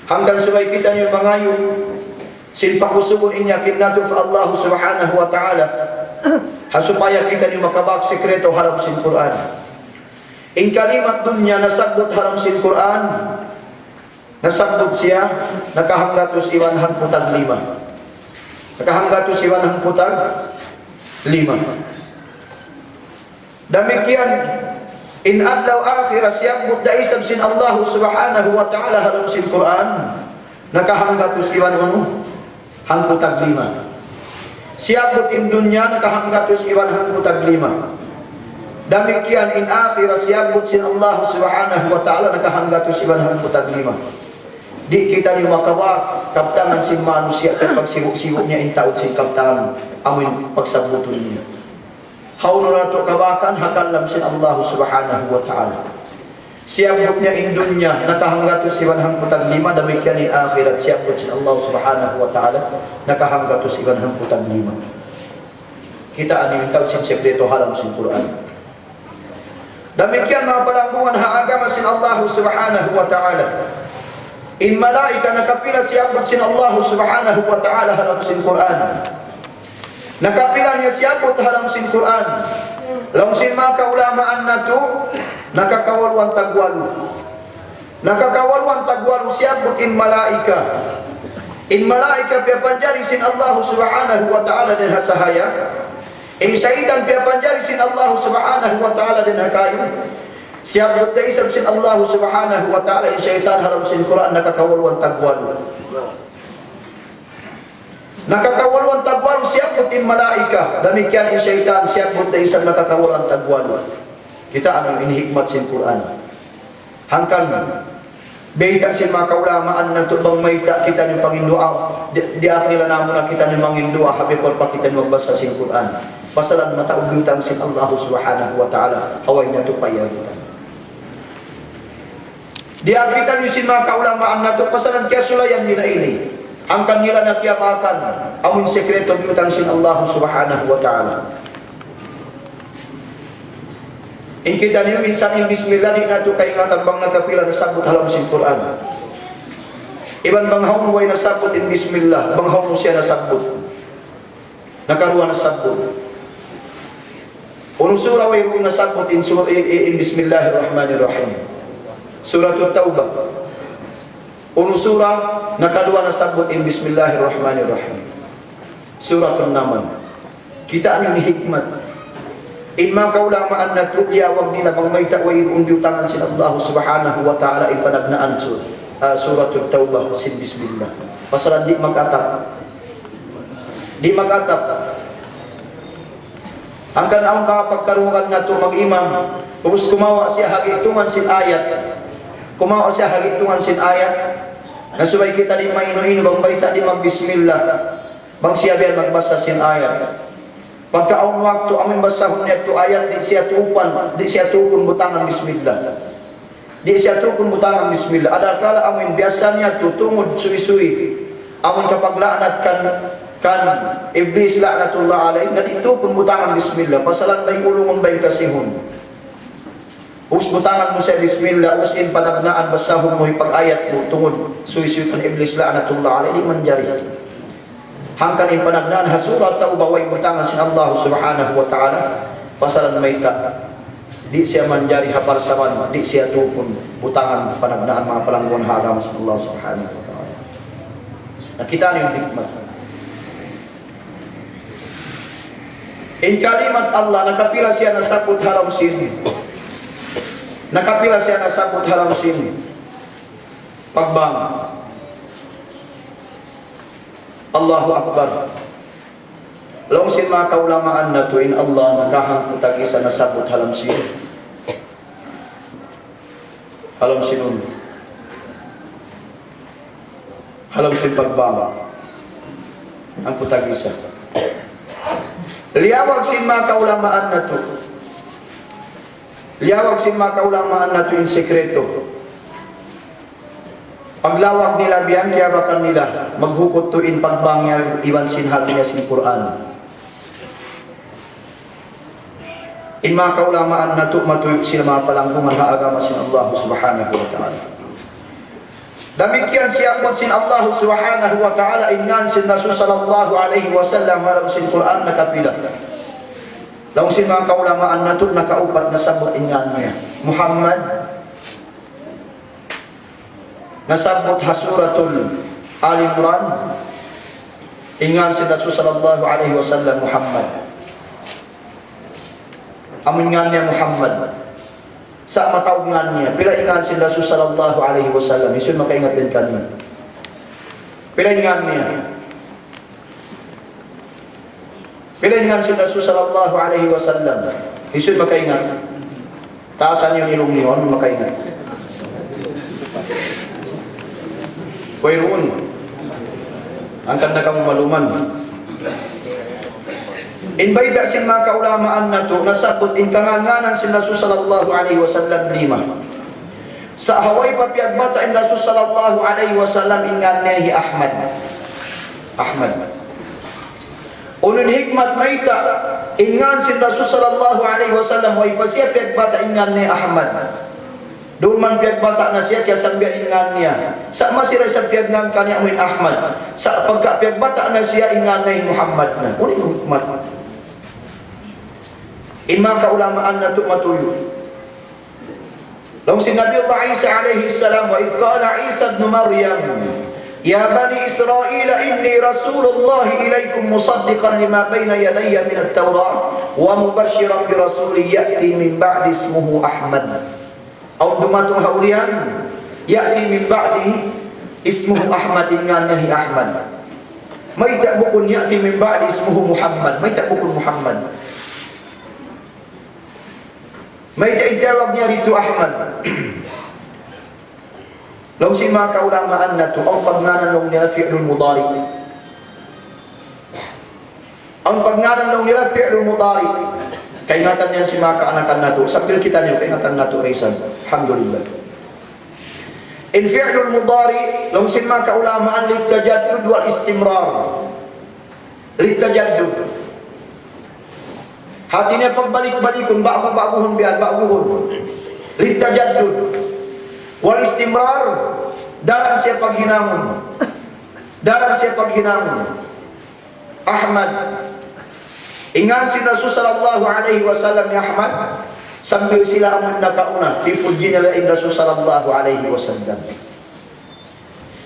hanggang subay kita niyo mangayo sin pakusubon inya kinatuf Allah subhanahu wa ta'ala hasupaya kita niyo makabak sekreto haram sin Quran. In kalimat dunya nasabot haram sin Quran nasabot siya nakahanggatos iwan hangputag 5 nakahanggatos iwan hangputag 5. Demikian in adlaw akhirah siyabot daisab sin Allah subhanahu wa ta'ala haram sin Quran nakahanggatos iwan hangputag 5. Siyabot in dunya nakahanggatos iwan hangputag 5. Demikian in akhirah siyabot sin Allah subhanahu wa ta'ala nakahanggatos iwan hangputag 5. Di kita niyo makawak kaptangan sin manusia at pagsiwok-siwok niya in taot sin kaptangan amin pagsabuton niya. Hauno na ito kawakan hakalam sin Allah subhanahu wa ta'ala. Siyabot niya in dunya nakahanggatos iwan hangputag 5. Demikian in akhirat siyabot sin Allah subhanahu wa ta'ala nakahanggatos iwan hangputag 5. Kita ano yung taot sin sekreto haram sin Quran. Demikian mga palangkungan haagama sin Allah subhanahu wa ta'ala. In malaika nakapila siyabot sin Allah subhanahu wa ta'ala haram sin Quran. Nakapila niya siyabot haram sin Quran. Lang sin mga kaulamaan na to nakakawaluan tagwalu. Nakakawaluan tagwalu siyabot in malaika. In malaika piyapanjari sin Allah subhanahu wa ta'ala din hasahaya. In syaitan piyapanjari sin Allah subhanahu wa ta'ala din hakayo. Siyabot na isab sin Allah subhanahu wa ta'ala in syaitan haram sin Quran nakakawaluan tagwalu. Nakakawaluan tagwalu siyabot in malaika. Demikian in syaitan siyabot na isab nakakawaluan tagwalu. Kita ano inihikmat sin Quran. Hangkan beita sin mga kaulamaan na tubang mayta kita yung pangindua. Di nila namo na kita yung mangindua habi por pa kita yung magbasa sin Quran. Pasalan mataugutan sin Allah subhanahu wa ta'ala haway na tupayagutan. Di kita yung sin mga kaulamaan na to pasalan kaya sulayan nila ini. Ang kanila nakiyapakan amun sekreto biutang sin Allah subhanahu wa ta'ala. In kita niyo minsan in bismillah di nato kay nga tambang nakapila na sabot halam sin Quran. Iban banghawon way nasabot in bismillah, banghawon siya nasabot. Nakaruha nasabot. Unong sura way nasabot in bismillahirrahmanirrahim. Suratul Taubah. Unong sura nakaduha nasabot in bismillahirrahmanirrahim. Suratul Naman. Kita ang hikmat. In mga kaulamaan na tulyawag nila mga may takway undyutangan sin Allah subhanahu wa ta'ala ipanagnaan suratul Taubah sin bismillah. Pasalan di mag-atap. Di mag-atap. Hanggang ang mga pagkarungan na ito mag-imam. Tapos kumawa siya hagitungan sin ayat. Kumawa siya hagitungan sin ayat. Nasubay kita di maino-ino bang baita di mag-bismillah. Bang siya biyan magbasa sin ayat. Pagkaong waktu amin basahon niya ito ayat di siya tukun butangan bismillah. Di siya tukun butangan bismillah. Ada kala amin biasanya tutungod suwi-suwi. Amin kapag laanat kan iblis la'natullah alaih na ditukun butangan bismillah. Pasalan may ulungon ba'y kasihon. Us butangan mo siya bismillah. Us in panagnaan basahon mo ipag ayat mo tungod suwi-suwi kan iblis la'natullah alaih. Di manjari. Hangkan in panagnaan hasurat taubah way butangan sin Allah subhanahu wa ta'ala pasalan may ta di siya manjari haparsaman, di siya tupon butangan panagnaan mga palangguan hagam sa Allah subhanahu wa ta'ala. Nakita niyo yung hikmat. In kalimat Allah, nakapila siya nasabot haram sin. Nakapila siya nasabot haram sin. Pagbang. Allahu Akbar. Long sin mga kaulamaan na tuwin Allah nakahangputag isa nasabot halam sin. Halam sinun. Halam sin pagbama. Ang putag isa. Liyawag sin mga kaulamaan na to. Liyawag sin mga kaulamaan na to in sekreto. Paglawag nila biyan, kaya bakal nila maghukot tuin pagbangya iwan sinhal niya sin Quran. In mga kaulamaan na ito, matuyok sila mga palanggungan na agama sin Allah subhanahu wa ta'ala. Damikian siyakot sin Allah subhanahu wa ta'ala ingan sin Rasul sallallahu alaihi wasallam haram sin Quran na kapila. Laung sin mga kaulamaan na ito, nakaupat na sabot ingan niya. Muhammad, nasabot hasuratul Al-Imran, ingan sin Rasul sallallahu alaihi wasallam Muhammad. Amun nga niya Muhammad sa matawag nga niya pila ingan si Rasul sallallahu alaihi wasallam isun makaingat din kanya pila ingan niya pila ingan si Rasul sallallahu alaihi wasallam isun makaingat taasan yung ilong niyo ano makaingat wayroon ang kanda kang maluman. Inbayda sin mga kaulamaan na to, nasabot in kanganganan sin Rasul sallallahu alaihi wasallam 5. Sa haway papiagbata in Rasul sallallahu alaihi wasallam ingan niya Ahmad. Ahmad. Unun hikmat maita, ingan sin Rasul sallallahu alaihi wasallam, way pasiya piagbata ingan niya Ahmad. Doon man piagbata na siya, kaya sambihan ingan niya. Sa masira sa piagnan kanya amin Ahmad. Sa pagka piagbata na siya, ingan niya Muhammad na. Unun hikmat. In mga kaulamaan na tumatuyo. Long si Nabi Allah Isa alayhi salam, wa idh qala Isa ibn Maryam, ya bani Israel, inni Rasulullah ilaykum musaddiqan lima bayna yadayya min at-Tawrah wa mubashiran bi rasulin ya'ti min ba'di ismuhu Ahmad. Aw dumatong haulian, ya'ti min ba'di ismuhu Ahmad, ingan nahi Ahmad. May ta'bukun ya'ti min ba'di ismuhu Muhammad, may ta'bukun Muhammad. May taidawag niya rito Ahmad. Law si mga kaulamaan na ito, ang pagnganan lang nila fi'lul mudari. Ang pagnganan lang nila fi'lul mudari. Kaingatan niyan si mga kaanakan na ito. Sabil kita niyo, kaingatan na ito, Rizal. Alhamdulillah. In fi'lul mudari, law si mga kaulamaan litajaddud wal istimrar. Litajaddud. Hati niya pagbalik-balikon, bago-baguhon biyan, baguhon. Litajaddud. Wal istimrar, daran siya paghinamon. Daran siya paghinamon. Ahmad. Ingan si Rasul sallallahu alaihi wasallam ni Ahmad, sambil sila amun nakauna, pipuji nila in Rasul sallallahu alaihi wasallam.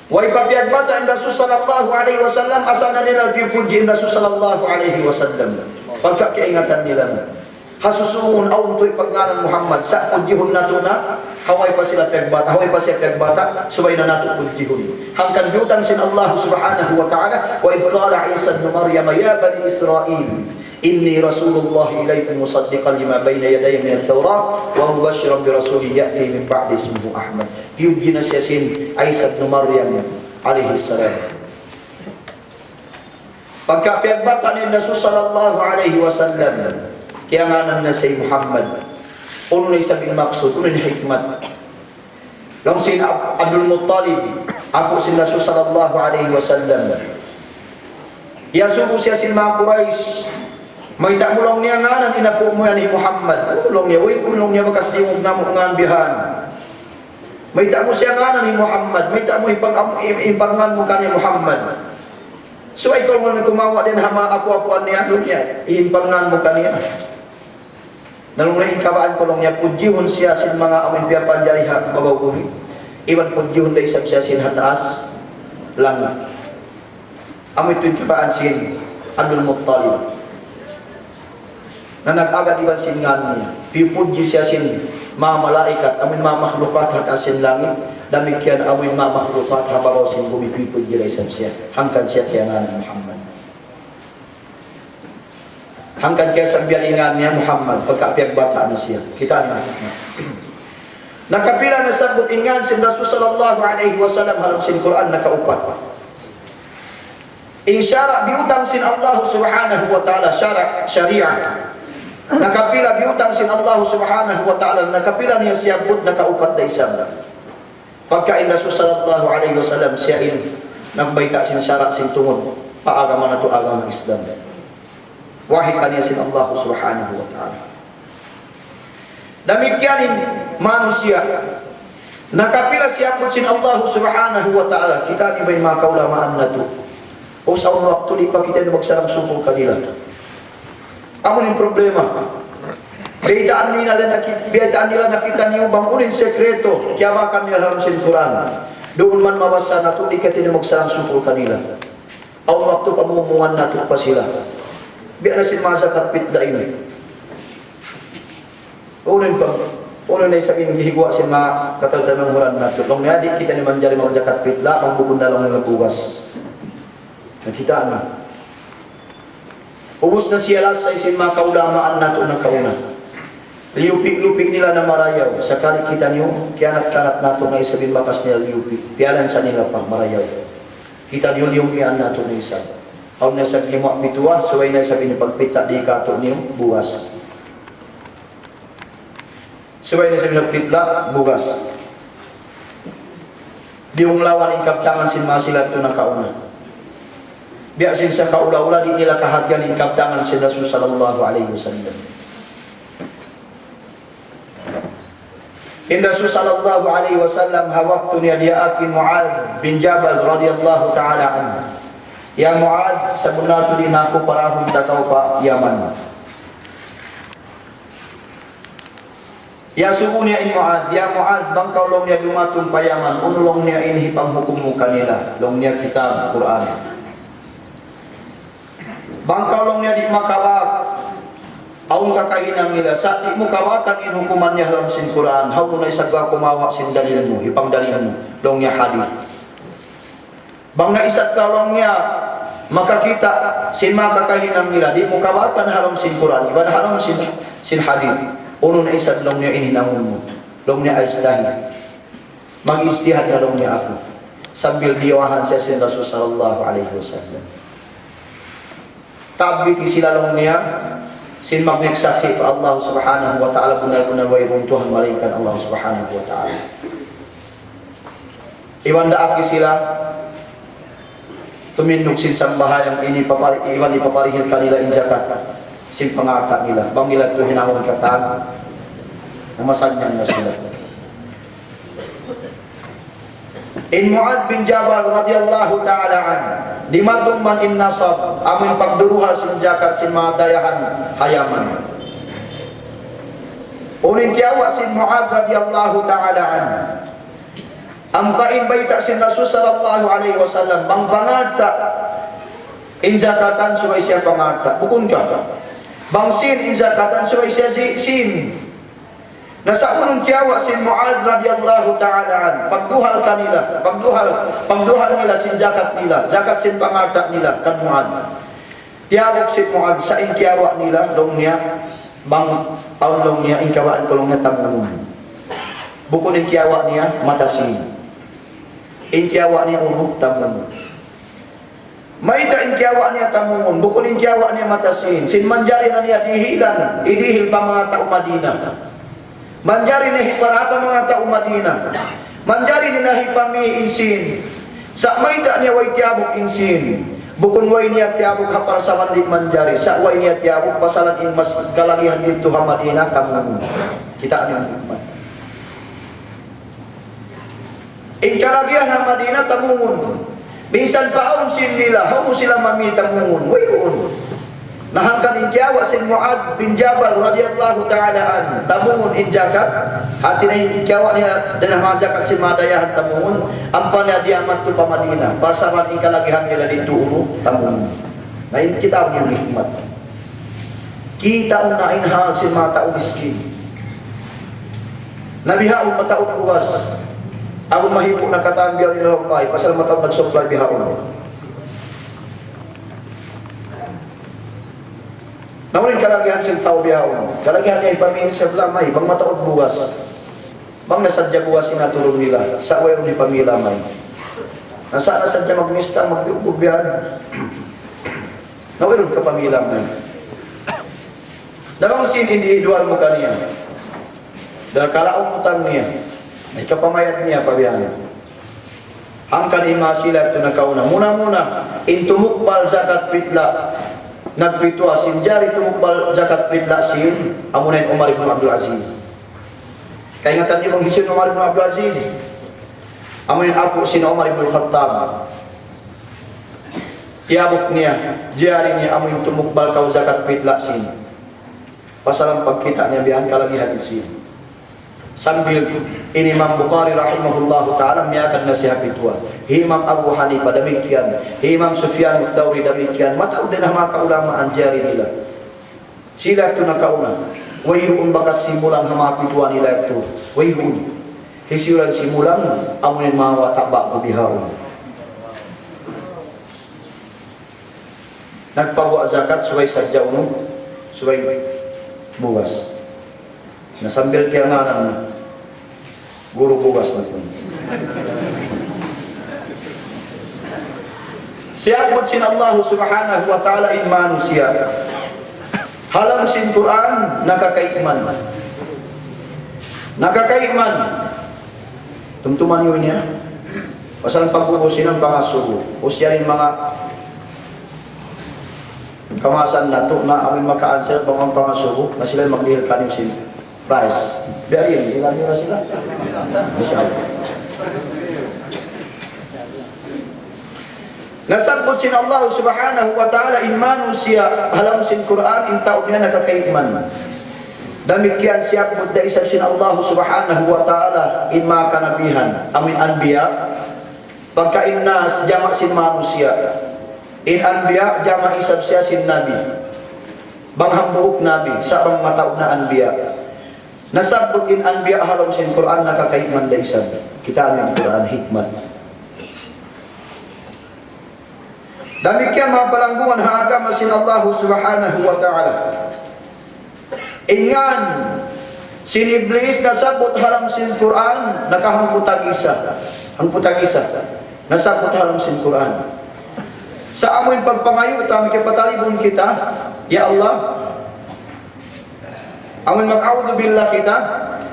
Wa ipapiagbata in Rasul sallallahu alaihi wasallam, asana nila pipuji in Rasul sallallahu alaihi wasallam. Pagkakiingatan nila hasusungon aw to'y pagngalan Muhammad sa pudjihon nato na haway pa sila piagbata, haway pa siya piagbata, subay na nato pudjihon hangkan yutan sin Allah subhanahu wa ta'ala, wa idh qala Isa ibn Maryam ya bani Israel inni Rasulullah ilaykum musaddiqan lima bayna yadayya min at-Tawrah wa mubashiran bi rasulin ya'ti min ba'di ismuhu Ahmad. Piyugin na siya sin Isa ibn Maryam alayhi salam. Pagkapiagbata ni Rasul sallallahu alaihi wasallam, kaya nga na si Muhammad, uno na isabing maksud, uno na hikmat. Lang si Abdul Muttalib, ako si Rasul sallallahu alaihi wasallam. Yasubo siya si mga Quraysh, may tamulong niya nga na inapo mo yan ni Muhammad. Ulong niya, ulong niya magkaslimog na mo nga bihan. May tamo siya nga na ni Muhammad, may tamo ipangan mo ka ni Muhammad. So ikaw man kumawa din hama apo-apuan niya doon niya, iimpangan mo kaniya. Nalunglain kabaan ko lang niya, pudyihon siya sin mga amin biya panjariha babaw bumi. Iwan pudyihon da isab siya sin hataas langit. Amoy tuwing kabaan sin Abdul Muttalib. Na nag-agad iban sin nga niya. Pipudyi siya sin mga malaikat, amin mga makhlukat hataas sin langit. Damikian amin mga makhlukat hababaw sin bumi pipudyi da isab siya. Hangkan siya kaya nga ni Muhammad. Hangkan kaya sa biyalingan niya Muhammad, pagkapiag bata na siya. Kita niya. Nakapila na sabot ingan si Rasul sallallahu alaihi wasallam halam sin Quran nakaupat. Insyara biutang sin Allah subhanahu wa ta'ala syariah. Nakapila biutang sin Allah subhanahu wa ta'ala, nakapila niya siya bud nakaupat na isang. Pagka in Rasul sallallahu alaihi wasallam siya in nagbaita sin syara sin tungod paagaman na to agama Islam. Wahid kaniya sin Allah subhanahu wa ta'ala. Demikianin manusia nakapila siya po sin Allah subhanahu wa ta'ala. Kita ni ba'y mga kaulamaan na to o sa unang waktu di pa kita na magsarang sumong kanila. Amon yung problema biyaitaan nila nakita niyo bang unin sekreto kiyawakan niya haram sin Quran doon man mabasa na to di kita na magsarang sumong kanila. Ang waktu pamumungan na to pa sila biya na sin mga zakat pitla ini. Unin na isang gihigwa sin mga katagtanong huran na ito. Nung nga di kita ni manjari mga zakat pitla, ang bukod na lang ng buwas. Nakitaan na. Ubus na siya sa isin mga kaudamaan na ito ng kauna. Liupik-lupik nila na marayaw. Sakali kita niyo, kianat-kanat na ito na isabing bakas nila liupik. Pialan sa nila pang marayaw. Kita niyo liumian na ito na isa. Aw na sa kimuak bituwa, suway na sabi niyo pagpita di kato niyo, buwas. Suway na sabi niyo pitla, bugas. Diung lawan in kaptangan sin masila ito na kauna. Biya sin sa kaula-ula di nila kahagyan in kaptangan sin Rasul sallallahu alaihi wasallam. In Rasul sallallahu alaihi wasallam hawaktu niya diakin Mu'adh bin Jabal radhiyallahu ta'ala anhu. Ya Mu'adh, sabunatu din ako parahong takaw pa Yaman. Ya subu niya in Mu'adh, ya Mu'adh, bangkaw long niya lumatong pa Yaman, unulong niya inhipang hukum mo kanila, long niya kitab, Quran. Bangkaw long niya di makawak, aung kakainang nila, sa di mo kawakan in hukuman niya halam sin Quran, haw mo na isagwa kumawa sin dalil mo, ipang dalil mo, long niya hadith. Bang naisat kalong niya makakita sin makakahinang nila di mo kawakan haram sin Quran iban haram sin hadith uno na isat long niya ininangon mo long niya ajdahi mag-ijtihad na long niya ako sambil diyawahan siya sin Rasul sallallahu alaihi wasallam tabiti sila long niya sin magniksaksi fa Allah subhanahu wa ta'ala bunal-bunal wa ibuntuhan malaikan Allah subhanahu wa ta'ala iwan daaki sila tuminnog sin sambahayang iwan ipaparihil kanila in zakat sin pangata nila bang nila ito hinawag kataan namasanyan na sila. In Mu'adh bin Jabal radhiyallahu ta'ala an di madung man in nasab amin pagduruha sin zakat sin mga dayahan hayaman unin kiawa sin Mu'adh radhiyallahu ta'ala an ang bain-baita sin Rasul sallallahu alaihi wasallam bang bangarta in zakatan suway siya pangarta bukun ka bang sin in zakatan suway siya sin nasa unong kiyawa sin Mu'adh radhiyallahu ta'ala an pagduhal kanila pagduhal nila sin zakat nila zakat sin pangarta nila kan Mu'adh tiyawag sin Mu'adh sa in kiyawa nila long niya bang long niya in kawaan ko long niya tamungon bukun in kiyawa niya matasin inkiawa niya unong tamungon. Maita inkiawa niya tamungon, bukod inkiawa niya matasin. Sin manjari na niya dihilan, idihil pa mga tao Madina. Manjari na hiparapa mga tao Madina. Manjari ni nahipami insin. Sa maita niya way tiabok insin. Bukod way niya tiabok hapar sa mandik manjari. Sa way niya tiabok pasalan in mas kalagihan dito ha Madina tamungon. Kita niyo ang hikmat. In kalagihan ng Madina tamungon. Minsan paon sin nila, how mo sila mamita tamungon? Wayon. Nahangkan injawa sin Mu'ad bin Jabal radhiyallahu ta'ala an tamungun injakat hati na injawa niya dan mga jakat si madayahan tamungun ampanya dia matu pa Madinah pasaman ingkalagihan nila dito ulo tamungun na kita ang hikmat kita unain hal si mata miskin nabihaon pataon buwas ako mahipok na kataan biyaw nila lakay pasal mataon magsupply bihaon naunin kalagihan siyang tao biyahon. Kalagihan niya ipamilin sa lamay, bang mataod buwas. Bang nasadya buwas inatulong nila, sa uwero ni pamilamay. Nasa nasadya magmista, magbiubihan. Nauwero ka pamilamay. Dalawang sin individual mo kaniya. Dahil kalaong utang niya, ay kapamayat niya pabihan. Hangkan imasila ito na kauna. Muna-muna, intumukbal zakat pitla. Nagpitwa sinjari tumukbal zakat pitla sin amunain Umar ibn Abdul Aziz. Kaya ingatan niyo manghisin Umar ibn Abdul Aziz. Amunain ako sin Umar ibn Khattab. Tiabok niya, jari niya amunain tumukbal kau zakat pitla sin. Pasalang pagkita niya bihan kalagihan sin. Sambil ini Imam Bukhari rahimahullahu ta'ala miyakan nasihat pitwa. Imam Abu Hanifah demikian, Imam Sufyan Ats-Tsauri demikian. Mataud din ang mga kaulamaan jari nila. Sila ito nakauna. Wayhun bakas simulang ang mga pitwa nila ito. Wayhun. Hisiulan simulang amunin mga watabak bubihaon. Nagpawa zakat suway sadyaw mo, suway buwas. Nasambil kaya nga na guru bukas na po. Siyakot sin Allah subhanahu wa ta'ala in manusia. Halam sin Quran nakakaiman. Nakakaiman. Tumtuman yun niya. Pasal pagbubusin ng pangasubo. Usya rin mga kamasan na to na aming maka-answer pang pangasubo na sila maglihal kanim sin price. Biarin, ilan nila sila? Masyaallah. Nasabot sin Allah subhanahu wa ta'ala in manusia halam sin Quran in taon niya nakakaiman. Demikian siap budda isab sin Allah subhanahu wa ta'ala in mga kanabihan amin anbiya pagka innas jamak sin manusia in anbiya jamak isab siya sin nabi banghambuuk nabi sa bang mataod na anbiya. Nasabot in anbiya halam sin Quran nakakaiman da isab kita ang Quran hikmat. Demikian mga palanggungan haagama sin Allah subhanahu wa ta'ala. Ingan sin Iblis nasabot halam sin Quran nakahangputag isa. Hangputag isa. Nasabot halam sin Quran. Sa amoy pagpangayo tami kapatalibon kita, ya Allah. Amoy mag-a'udhu billah kita,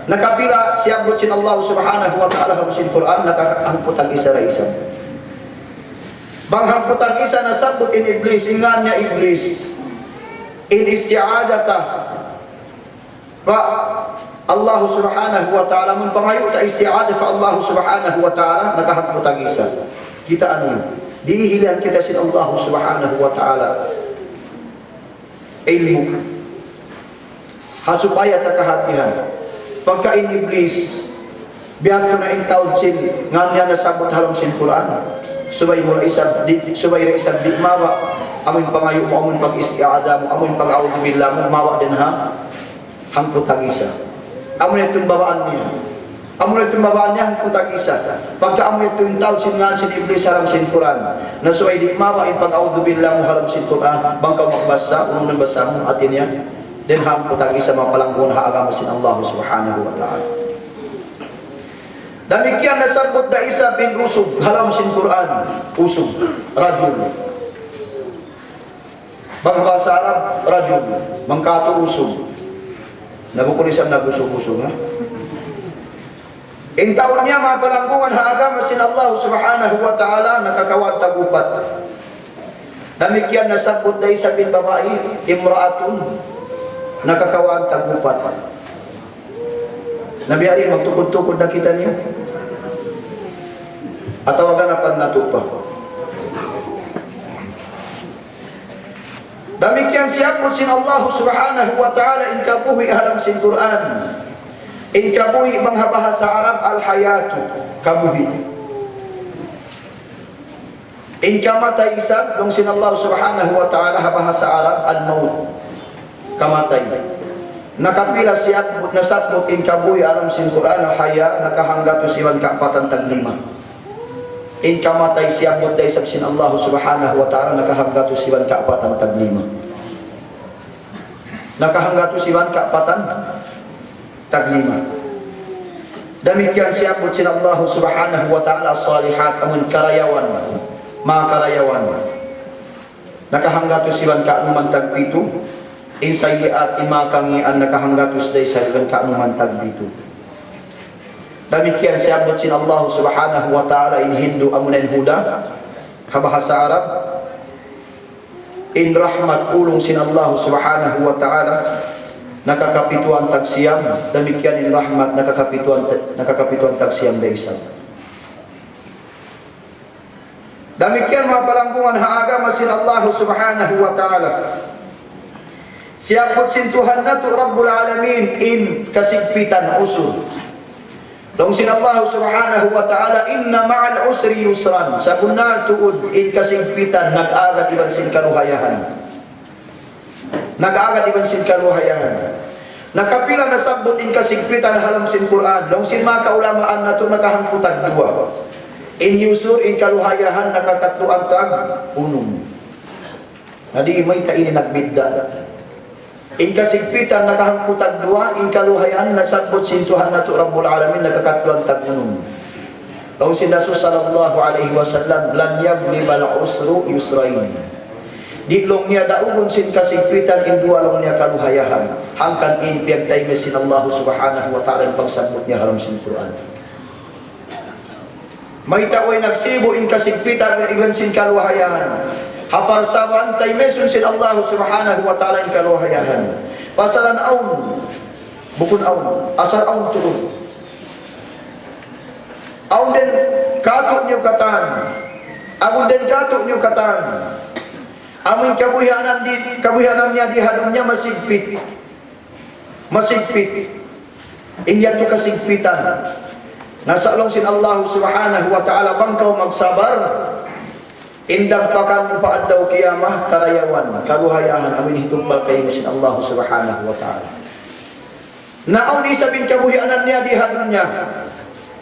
nakapila siabot sin Allah subhanahu wa ta'ala halam sin Quran nakahangputag isa ra isa. Banghamputan isa na sabot in Iblis, ingan niya Iblis in isti'adata fa Allah subhanahu wa ta'ala mun pangayo ta isti'adah fa Allah subhanahu wa ta'ala nakahamputan isa kita ano dihilan kita sin Allah subhanahu wa ta'ala ilmu hasupaya takahatihan pagka in Iblis bihan ko na intawd sin ngan niya nasabot halang sin Quran subay mo isab di mawa amoy pangayo mo amoy pag-isti'ada mo amoy pag-a'udhu billah mo mawa din ha hangputang isa amoy itong babaan niya hangputang isa pagka amoy itong tawd sin ngan sin Iblis haram sin Quran na subay di mawa in pag-a'udhu billah mo haram sin Quran bangkaw magbasa unong nabasa mo atin niya din hangputang isa mapalanggon haagama sin Allah subhanahu wa ta'ala. Demikian nasabot da isa bin usub halam sin Quran usub rajul bahasa Arab rajul mangkato usub nabukulisan na usub ha in taon niya mga palanggungan haagama sin Allah subhanahu wa ta'ala nakakawat tagupat. Demikian nasabot da isa bin babae imraatun nakakawat tagupat. Nabi Ali magtukod-tukod na kita niyo atawagan apan natupa Demikian siapun sin Allah subhanahu wa ta'ala in kabuhi alam sin Quran. In kabuhi bangha bahasa Arab al-hayatu kabuhi. In kamatay isab dong sin Allah subhanahu wa ta'ala bahasa Arab al-maut kamatay. Nakapila siapun nasabot in kabuhi alam sin Quran al-haya nakahanggato siwan kaapatan taglima. In kamatay siapot day sabsin Allah subhanahu wa ta'ala nakahanggato siwan kaapatan taglima. Nakahanggato siwan kaapatan taglima. Demikian siapot sin Allah subhanahu wa ta'ala salihat amun karayawan mga karayawan. Nakahanggato siwan kaanuman tagpito. In sayiat imakangian nakahanggato day siwan kaanuman tagpito. Demikian siabot sin Allah subhanahu wa ta'ala in Hindu amunan huda kabahasa Arab. In rahmat ulong sin Allah subhanahu wa ta'ala nakakapituan tagsiyam. Demikian in rahmat nakakapituan tagsiyam daisam. Demikian mga palangkungan haagama sin Allah subhanahu wa ta'ala. Siabot sin Tuhan na to Rabbul Alamin in kasigpitan usul. Long sin Allah subhanahu wa ta'ala inna ma'al usri yusran. Sa kunal tuod in kasigpitan nag-agad iban sin kaluhayahan. Nag-agad iban sin kaluhayahan. Nakapila na sabot in kasigpitan halam sin Quran. Long sin mga kaulamaan na ito nakahangkutag dua. In yusur in kaluhayahan nakakatuang tag unong. Nadi may kainin nagbidda. In kasigpitan nakahangkutan dua, in kaluhayan nasabot sintuhan na to Rabbul Alamin nakakatluan tagunong. Law si Rasul sallallahu alaihi wasallam lan yaglibal usru yusrain. Diklong niya daugon sin kasigpitan in dua long niya kaluhayahan. Hangkan in piyagtay mesin Allah subhanahu wa ta'ala pagsabot niya haram sin Quran. May taoy nagsibo in kasigpitan iban sin kaluhayahan. Hapar sawan tay mesun sin Allah subhanahu wa ta'ala in kaluhayahan. Pasalan aun bukun aun asal aun turun. Aun den katuk niyo katan. Aun den katuk niyo katan. Amun kabuhianan niya di hadumnya masigpit. Masigpit. Inya tu kasigpitan. Nasalong sin Allah subhanahu wa ta'ala bangkaw magsabar. Indang pakan upaad daw kiyamah karayawan kaluhayahan amin hitumbal kayo sin Allah subhanahu wa ta'ala. Naaw di sabing kabuhianan niya di hadunya.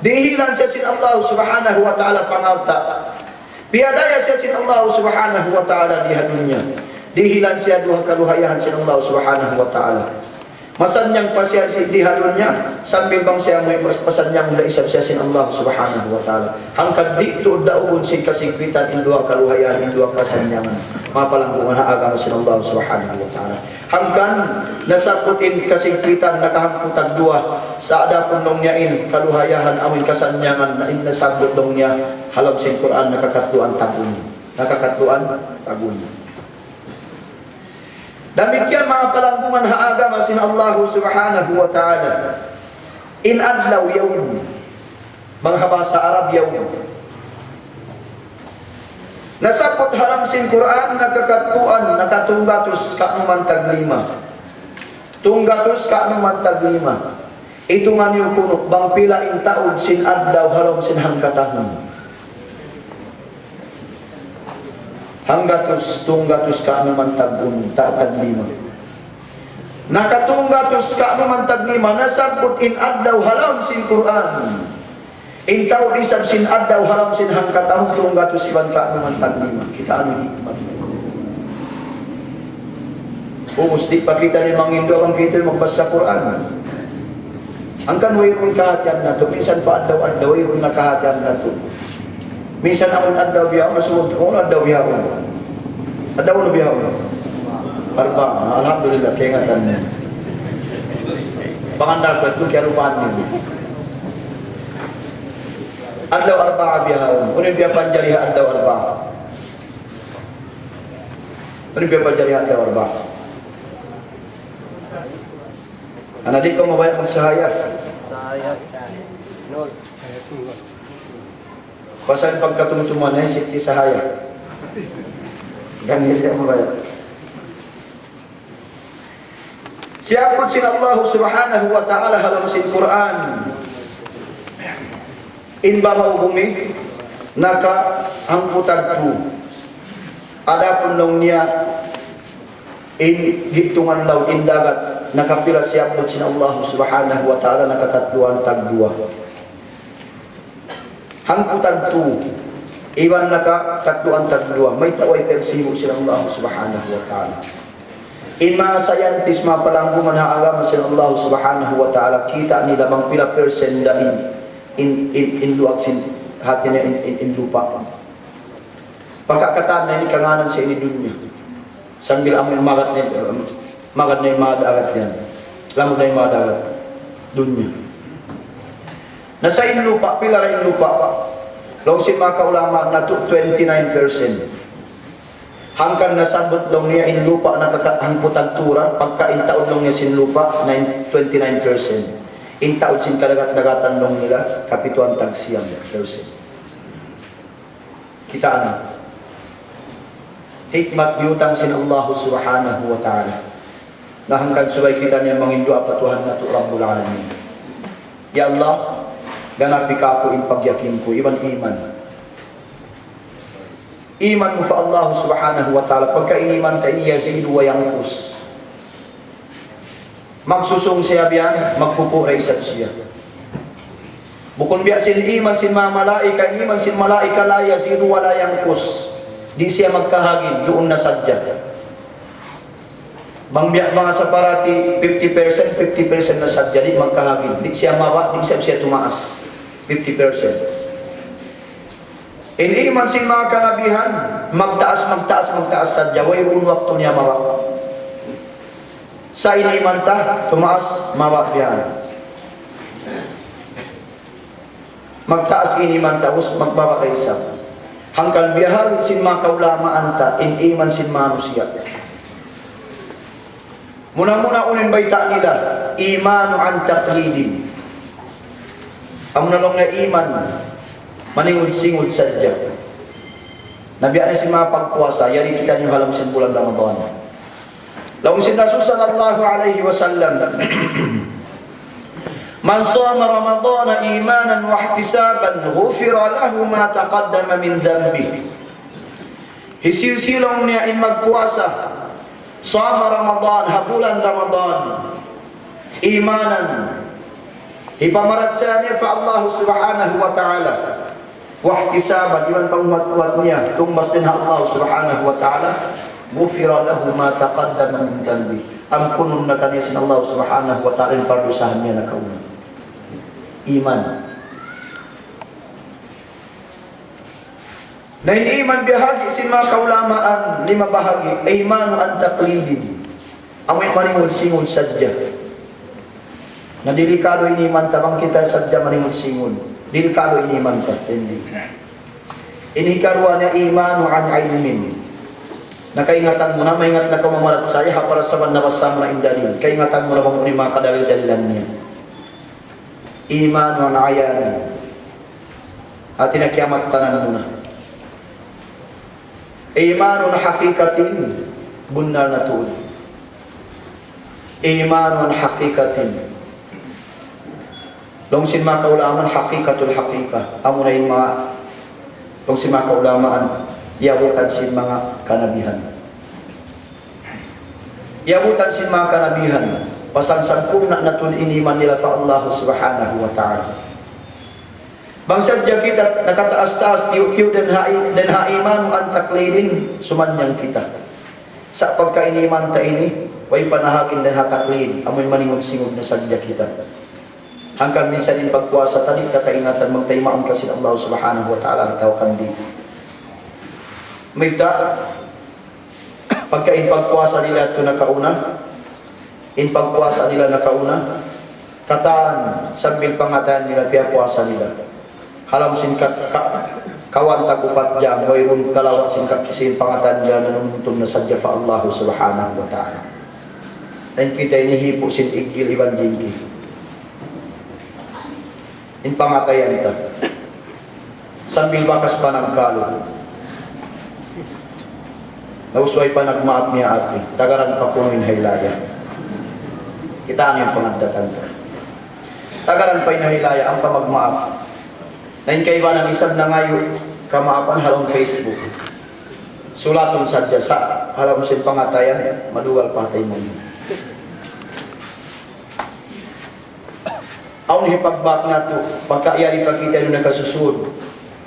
Dihilan siya sin Allah subhanahu wa ta'ala pangalta. Piadaya siya sin Allah subhanahu wa ta'ala di hadunya. Dihilan siya duhang kaluhayahan sin Allah subhanahu wa ta'ala. Masanyang pa siya di hadunya sambil bang siya may pasanyang mula isab siya sin Allah subhanahu wa ta'ala. Hangkad dito daubon sin kasigpitan in duha kaluhayan in duha kasanyangan. Mapalangkungan haagama sin Allah subhanahu wa ta'ala. Hangkan nasaputin kasigpitan nakahangkutag duha sa adapon nung niya in kaluhayahan amin kasanyangan na in nasabot nung niya halap sin Quran nakakatuan tagun. Nakakatuan tagun. Demikian mga palangkungan haagama sin Allah subhanahu wa ta'ala. In adlaw yawm. Manghabasa Arab yawm. Nasapot haram sin Quran nakakatuan nakatunggatos kaanuman taglima. Tunggatos kaanuman taglima. Ito nga niyo kunok bang pila in taod sin adlaw haram sin hangkatahon. Hanggatos tunggatos kaanuman taglima. Nakatunggatos kaanuman taglima nasabot in adlaw haram sin Quran. In taod isab sin adlaw haram sin hangkatahon tunggatos iban kaanuman taglima. Kita ano hikmat. Ubus di pa kita ni mangindo ang kita magbasa Quran. Ang kanwayron kahatian na to minsan pa adlaw wayron na kahatian na to. Minsan amon adlaw biya masud ko adlaw biya ko. Adlaw biya ko. Arba, alhamdulillah kaya ngatan. Pangandar ko kaya rupahan niyo. Adlaw arba biya ko. Unin biya panjari adlaw arba. Unin biya panjari adlaw arba. Ana di ko mabayad magsahaya. Sahaya. No. Pasal pagkatumutuman ay sikti sahaya. Ganyan siya mabayad. Siapot sin Allah subhanahu wa ta'ala halam sin Quran. In babaw bumi, naka ang putagpu. Adapun long niya, in hitungan daw in dagat, nakapila siapot sin Allah subhanahu wa ta'ala nakakatluan tagdua. Ang putagpu, iwan nakakatluan tagdua, may taway persibo sin Allah subhanahu wa ta'ala. In mga scientist, mga palangguman haagam sin Allah subhanahu wa ta'ala, kita nila bang pila persen da in luag sin hati niya in lupa. Pagkakataan na ini kanganan sa ini dunya. Sambil amoy magat na yung mga dagat yan. Lamog na yung mga dagat. Dunya. Nasa in lupa, pila rin lupa. Long sin mga kaulama na 29%. Hangkan nasabot long niya in lupa nakakahangputag tura, pagka in taod long niya sin lupa, 29%. In taod sin kadagat-dagatan long nila, kapituan tagsiyang percent. Kita ano? Hikmat biutang sin Allah subhanahu wa ta'ala. Nahangkan subay kita niya mangindu apatuhan na to Rabbul Alamin. Ya Allah, ganapi ka ako in pagyakin ko, iban iman. Iman mo fa Allah subhanahu wa ta'ala. Pagka iniman ka ini yazidu wa yankus. Magsusong siya biyan, magpupuray sa siya. Bukon biya sin iman sin mga malaika, iman sin malaika la yazidu wa la yankus. Di siya magkahagin, doon na sadya. Mangbiya mga sa parati, 50% na sadya, di magkahagin. Di siya mawa, di siya tumaas. 50%. In iman sin mga kanabihan, magtaas sadya, wayroon wakto niya mawa. Sa iniman ta, tumaas, mawa biyan. Magtaas iniman ta, magbawa kaysa. Hanggang biyaharin sin mga kaulamaan ta, in iman sin manusia. Muna-muna unin baita nila, imanu an taqlidin. Ang nalong na iman, maningod-singod sadya. Nabiyan na si mga pagpuasa, yari kita nyo halam sin bulan Ramadan. Laung sin Rasul sallallahu alaihi wasallam, man sama Ramadan imanan wa ihtisaban, ghufira lahu ma taqaddama min dhanbi. Hisil-silong niya in magpuasa, sama Ramadan, habulan Ramadan, imanan, ipamarat sa niya fa Allah subhanahu wa ta'ala. Wahtisaban, iwan panghuat-huat niya, tumbas din Allah subhanahu wa ta'ala, ghufira lahu ma taqaddama min dhanbi. Ampunun na kaniya sin Allah subhanahu wa ta'ala yung pardusahan niya na kauna. Iman. Na hindi iman bihagi sin mga kaulamaan, 5 bahagi, imanu an taqlidin. Amoy maningol-singol sadya. Na delikado iniman tabang kita sadya maningol-singol. Delikado iniman ka. Inikarwa na imanu an ilmin. Nakaingatan mo na, maingat na kumamarat saya, para sa manabasam na indalil. Kaingatan mo na bang mga kadalil-dalilan niya. Imanu an ayanin. At tinakiamat tanan mo na. Imanu na hakikatin, bunar na tuod. Imanu an hakikatin. Longsin mga kaulaman, hakikatul hakika. Amo na yung mga longsin mga kaulamaan, yabutan sin mga kanabihan. Yabutan sin mga kanabihan. Pasansagpong na natun iniman nila sa Allah subhanahu wa ta'ala. Bangsad dya kita, nakataas-taas, tiyo-tiyo dan haimanu an taklidin, sumanyang kita. Sa pagkainiman ta ini, way panahagin dan hataklid, amoy maningog-singog na sadya kita. Hanggang minsan din pagpuasa tadi, kakaingatan magtaymaan kasi Allah subhanahu wa ta'ala, itaw kandi. May ta, pagkain pagpuasa nila ito nakauna, in pagpuasa nila nakauna, kataan, sambil pangataan nila, piya puasa nila. Halam sin kawan tagupat jam, mayroon kalawat sin kakisin pangataan nila na numuntong na sadya fa Allah subhanahu wa ta'ala. Dan kita inihipo sin igil iban jingki. In pangatayan ito. Sambil bakas pa nagkalo. Nausway pa nagmaat niya ati. Tagaran pa puno in haylaya. Kita ano yung pangadatan ko. Tagalan pa'y nahilaya ang pamagmaap. Nain kaiba ng isang na ngayon, kamaapan halong Facebook. Sulaton sadya sa halong sin pangatayan, madugal patay mo. Aun hipagbak na to, pagkaiyari pa kita yung nagkasusunod,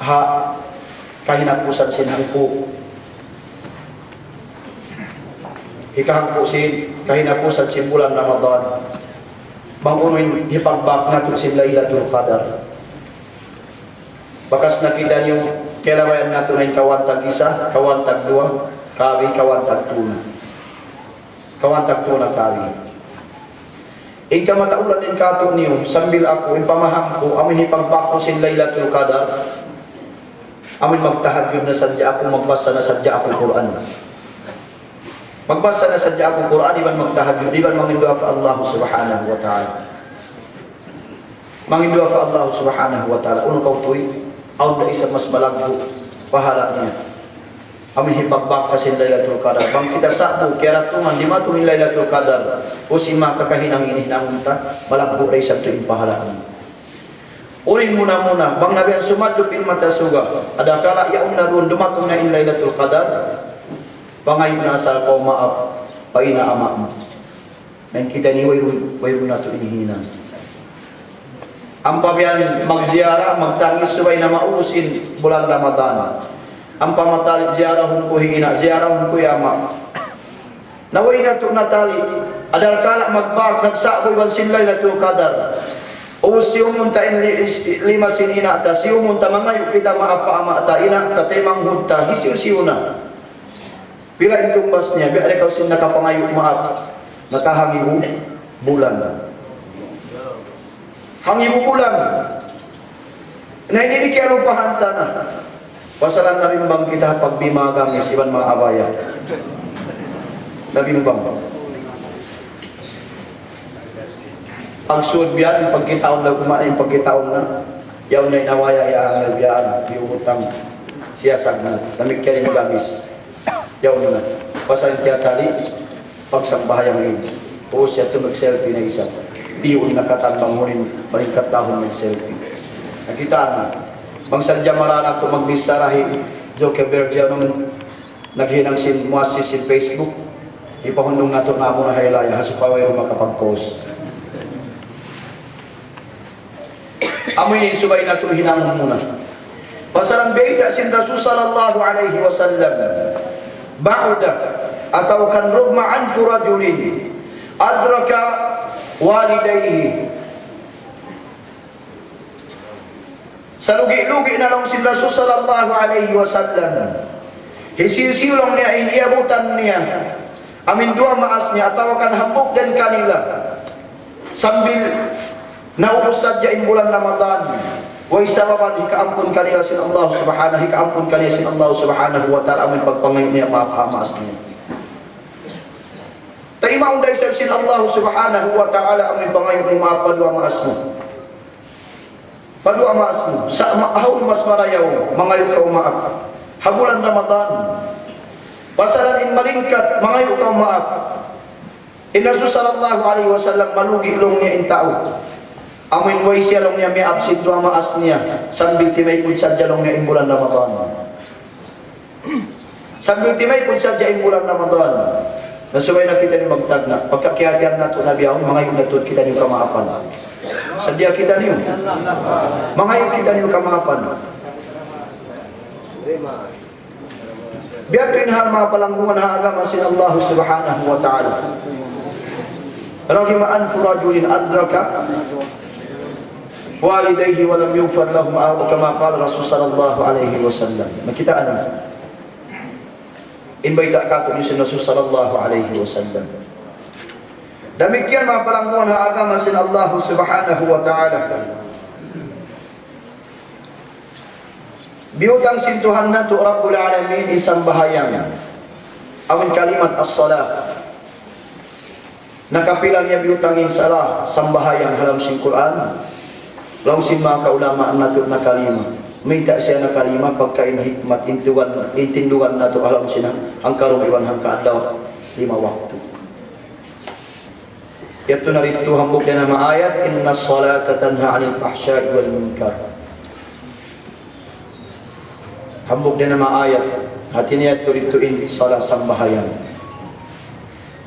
ha, kahinapusan sinangko. Hikahangpusin, kahinapusan si bulan Ramadan. Bangunin hipagbak na to si Laylatul Qadar. Bakas nakita niyo, kailangan nato na yung kawantag isa, kawantag dua, kawi, kawantag tuna. Kawantag tuna, kawi. Ika mataulan din kato niyo, sambil ako, pamahang ko, amin hipagbak ko si Laylatul Qadar. Amin magtahagyod na sadya ako, magbasa na sadya ako Quran. Magbasa na sadya ako Quran, iban magtahagyod, iban mangindua fa Allah subhanahu wa ta'ala. Mangindua fa Allah subhanahu wa ta'ala. Uno kautoy, aw na isa mas malagbo, pahala niya. Amin hipagbak kasi Laylatul Qadar. Bang kita sakbo, kaya ratungan, di matuhin Laylatul Qadar, o si mga kakahinang inihinangunta, malagbo rin sa tuwing pahala niya. Urin muna, bang nabiyan sumadupin mata suga, adakala yaong naroon, dumatong na in Laylatul Qadar, pangayon na asal ko maap, paina ama mo. Nang kita ni wayro na ito inihinan. Ang pabiyan magziyara, magtangis subay na mausin bulan Ramadan. Ang pamatalit ziyara hun ko hingina, ziyara hun ko yama. Naway na ito natali, adal kala magbag, nagsaboy ban sinlay na ito Qadar. O siyumunta in 5 sinina ata, siyumunta mangayo kita maapa ama ata, ina ata temang hunta, hisiw-siw na. Bila itong bas niya, biya ikaw sin nakapangayo maap, nakahangibo bulan. Hangibo bulan. Na hindi kaya lupahan ta na. Pasalan na rin bang kita pagbimagang is iban mga abaya. Nabinumbang. Pagsuod biyan, pagkitaon na kumain, pagkitaon na. Yaw na inawaya, yaang biyan, iumutang siyasag na. Namig kaya rin gamis. Yaw na. Pasalan kaya tali, pagsambahayang rin. O siya ito mag-selfie na isa. Di yung nakatambang mo rin, balikat tahon mag-selfie. Nakita na. Bang sadya marana ito magbisarahin, Joker Berger naman naghinang sin muasis sin Facebook. Ipahundong na ito na mo na haylaya, hasupaway rin makapag-post. Amoy ni subay na ito hinang muna. Pasalang beida sin Rasul sallallahu alaihi wasallam. Ba'uda atau kan rugma'an furajulin adraka walidayhi. Sa lugi-lugi na lang si Rasul sallallahu alaihi wasallam. Hisiw-siw niya, iniabutan niya. Amin dua maas niya, atawakan hambuk dan kanila. Sambil naubos sadya in bulan Ramadan. Wa isababan hikaampun kanila sin Allah subhanahu, hikaampun kanila sin Allah subhanahu wa ta'ala. Amin pagpangayon niya, maas niya. Taimaon dahil sin Allah subhanahu wa ta'ala. Amin pangayon niya, maapadua maas mo. Padua maas mo, sa ahon mas marayaw, mangayo ka umaap. Habulan Ramadan, pasalan in malingkat, mangayo ka umaap. Rasul sallallahu alaihi wasallam malugi long niya in tao. Amin way siya long niya may absid dua maas niya. Sambil timay kung sadya long niya in bulan Ramadan. Sambil timay kung sadya in bulan Ramadan. Nasubay na kita ni magtagna. Pagkakiagyan na ito na biyahon, mangayo na ito kita ni kamaapan. Sadya kita niyo. Mangayon kita niyo kamahapan. Biar rin hal mga palanggungan ha agama sin Allah subhanahu wa ta'ala. Ragimaan furajulin adraka walidayhi walam yufar lahum kama qala Rasul sallallahu alaihi wasallam. Makitaan na. Inbay ta'kato niyo sin Rasul sallallahu alaihi wasallam. Demikian mga palanggungan ha agama sin Allah subhanahu wa ta'ala. Biutang sintuhan na to Rabbul Alamin isang bahayang awin kalimat as-salah. Nakapilang niya biutangin salah sambahayang halam sin Quran. Laung sin mga kaulamaan na to na kalima. May ta siya na kalima pagkain hikmat intindugan na to alam sina ang karong iwan hangka daw 5 waktu. Yato narito hambog na nama ayat, inna salata tanha anil fahsya'i wal munkar. Hambog na nama ayat, hati niya turituin salah sambahayan.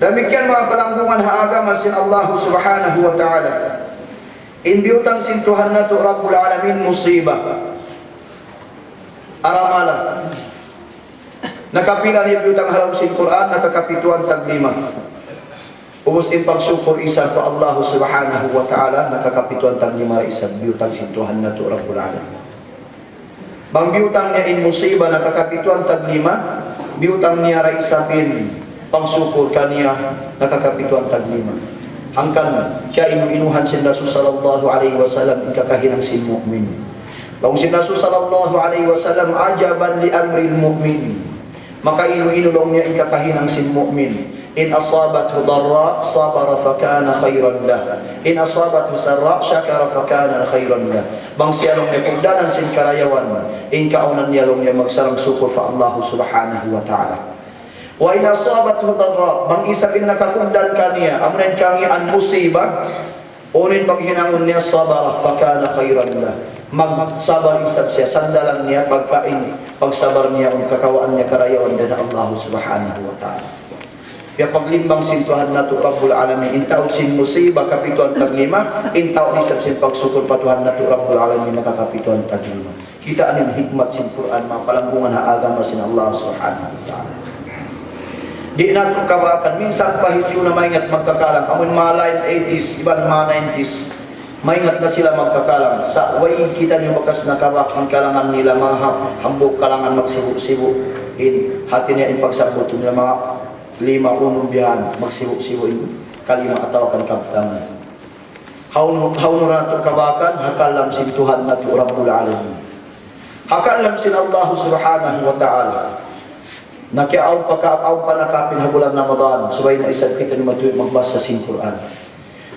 Demikian mga palanggungan haagama sin Allah subhanahu wa ta'ala. Inbiutang sin Tuhan na to Rabbul Alamin musibah. Aramala. Nakapila ni biutang haram sin Quran, nakakapituan taglima. Umusin pagsyukur isa pa Allah subhanahu wa ta'ala, nakakapituan taglima isa biutang sin Tuhan na to Rabbul Alamin. Bang biutang niya in musibah, nakakapituan taglima, biutang niya ra isapin pagsyukur kaniya, nakakapituan taglima. Hangkan kaya inuinuhan sin Rasul sallallahu alaihi wasallam ikakahinang sin mu'min. Bang sin Rasul sallallahu alaihi wasallam ajaban li amril mu'min. Maka inu-inulong niya ikakahinang sin mu'min. In asabathu darra sabara fakana khairan lah. In asabathu sarra syakara fakana khairan lah. Bang siyalong niya pugdanan sin karayawan, in kaunan niyalong niya magsarang syukur fa Allah subhanahu wa ta'ala. Wa in asabathu darra, bang isapin nakakugdan kaniya, amunin kangi an musibah, unin paghinangon niya sabara fakana khairan lah. Magsabar isap siya, sandalan niya pagkain, pagsabar niya, kakawaan niya karayawan din Allah subhanahu wa ta'ala. Kaya paglimbang sin Tuhan na to Rabbul Alamin, intaon sin musibah kapituan taglima, intaon isap sin pagsukur pa Tuhan na to Rabbul Alamin nakakapituan taglima. Kita anin hikmat sin Quran, mga palanggungan na agama sin Allah subhanahu wa ta'ala. Di natin kabakan, minsan pahisiw na maingat magkakalang, amun mga late 80s, iban mga 90s, maingat na sila magkakalang. Sa way kita niyo bakas nakabak, ang kalangan nila, mga hambog kalangan magsibu-sibu, in hati niya in pagsabot nila mga 5 biyan, magsibu-sibu in kalima ataw kan kaptan. Hauno na ito kabakan, hakalam sin Tuhan na ito Rabbul Alamin. Hakalam sin Allah subhanahu wa ta'ala. Nakiaw pa nakapin habulan Ramadan, subay na isang kita ni matuloy magbasa sin Quran.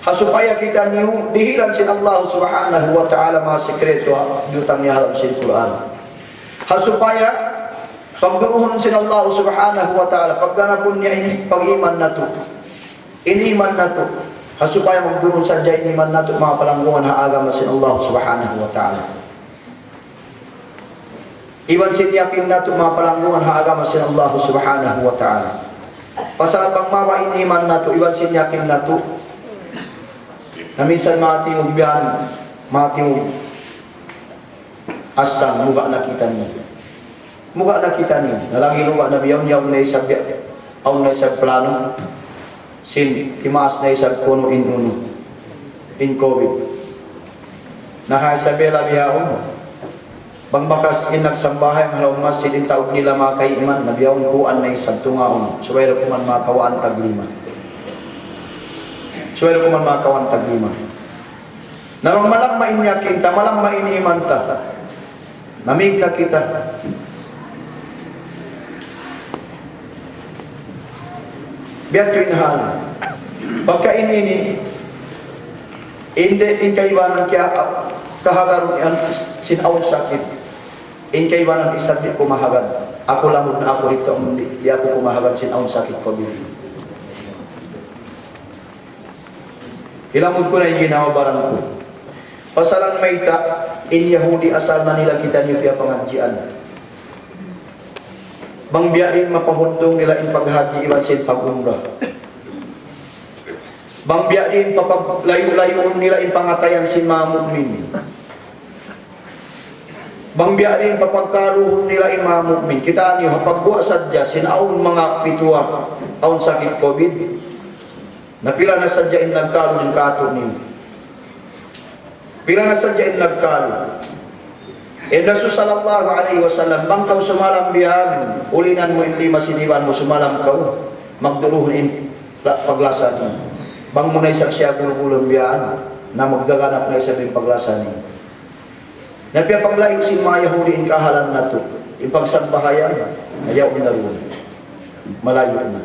Hasupaya kita niyo dihilan sin Allah subhanahu wa ta'ala mga sekreto yutang niya haram sin Quran. Hasupaya pagduruhon sin Allah subhanahu wa ta'ala, pagganapon niya pag-iman na to, iniman na to. Hasupaya magduruhon sa dya iniman na to mga palanggungan haagama sin Allah subhanahu wa ta'ala. Iwan sin yakin na ito mga palanggungan haagama sin Allah subhanahu wa ta'ala. Pasal pang mawa iniman na ito, iwan sin yakin na ito. Na minsan mating biyan, mating asang, muga nakita niyo. Muga nakita niyo. Nalangi luwa na biyaw niyaw na isang plano. Sin timaas na isang puno in COVID. Nakaisabela biyaw. Bang bakas inagsambahay ng masjid in taog nila mga kaiman, nabiyawon kuan na isang tungaon. Suwero ko man mga kawaan taglima. Suwero ko man mga kawaan taglima. Narong malang mainyakin ta, malang mainiman ta. Namig na kita. Biyan ito inahal. Pagka inini, hindi kaiwanan kaya kahagaron yan sinawang sakit. In kaiwanan isang di kumahagad. Ako lamod na ako rito, di ako kumahagad sinawang sakit ko. Ilamod ko na yung ginawa barang ko. Pasalang may ta, in Yahudi asal na nila kita niyo piya pangadjian. Bang biyain mapahundong nila in paghaji iwan sin pag-umrah. Bang biyain papaglayo-layoon nila in pangatayan sin mga mu'min. Bang biyain papagkaluhon nila in mga mu'min. Kita niyo, hapagbuwa sadya sinaon mga pituwa taon sakit COVID. Napila na sadya in nagkalo ng kato niyo. Pila na sadya in nagkalo. Rasul sallallahu alaihi wasallam, bang kau sumalam biyan, ulinan mo in 5 siniwan mo, sumalam kau, magduluhon in paglasan mo. Bang mo na isang siya gulong biyan, na magdaganap na isang paglasan niyo. Napiya paglayo si mga Yahudi in kahalan na to, ipagsambahayan, ayaw inaroon. Malayo na.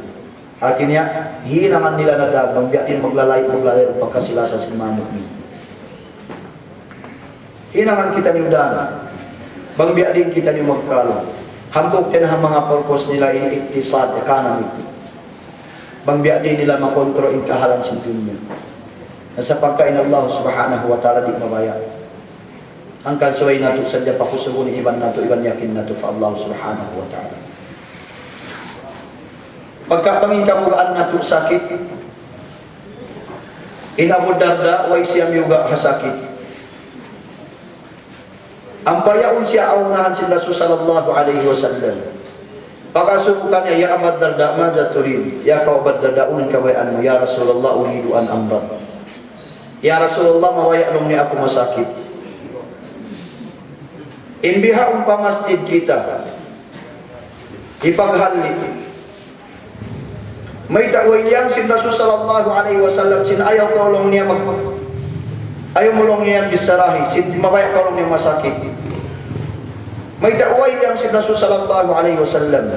Atin niya, hihinangan nila na dagang, biyakin maglalayo pagkasilasa sa mamot niyo. Hinangan kita niyo dana. Bang biyakin kita niyo magkalo. Hambog din ang mga purpose nila in iktisad, economy. Bang biyakin nila makontrol in kahalan sa dunya. na sa pagkain Allah subhanahu wa ta'ala di mabaya. Ang kansuay nato sadya pakusugon iban nato, iban yakin nato fa Allah subhanahu wa ta'ala. Pagkapangin kamugaan nato sakit, Abu Darda way siyam yuga hasakit. Ang payaon siya aunahan si Rasul sallallahu alaihi wasallam. Pagkasubukan niya, ya Abu Darda, mada turid? Ya kau Abu Darda, unin kabayaan mo, ya Rasulullah, uridu an amrad. Ya Rasulullah, mawaya nung niya ako masakit. Imbiha pamasjid kita, ipaghali. May takway niyang si Rasul sallallahu alaihi wasallam, sinayaw ka ulong niya ayaw mo lang niyan bisarahi, mabaya ka lang niya masakit. May dakway niyang si Rasul sallallahu alaihi wasallam.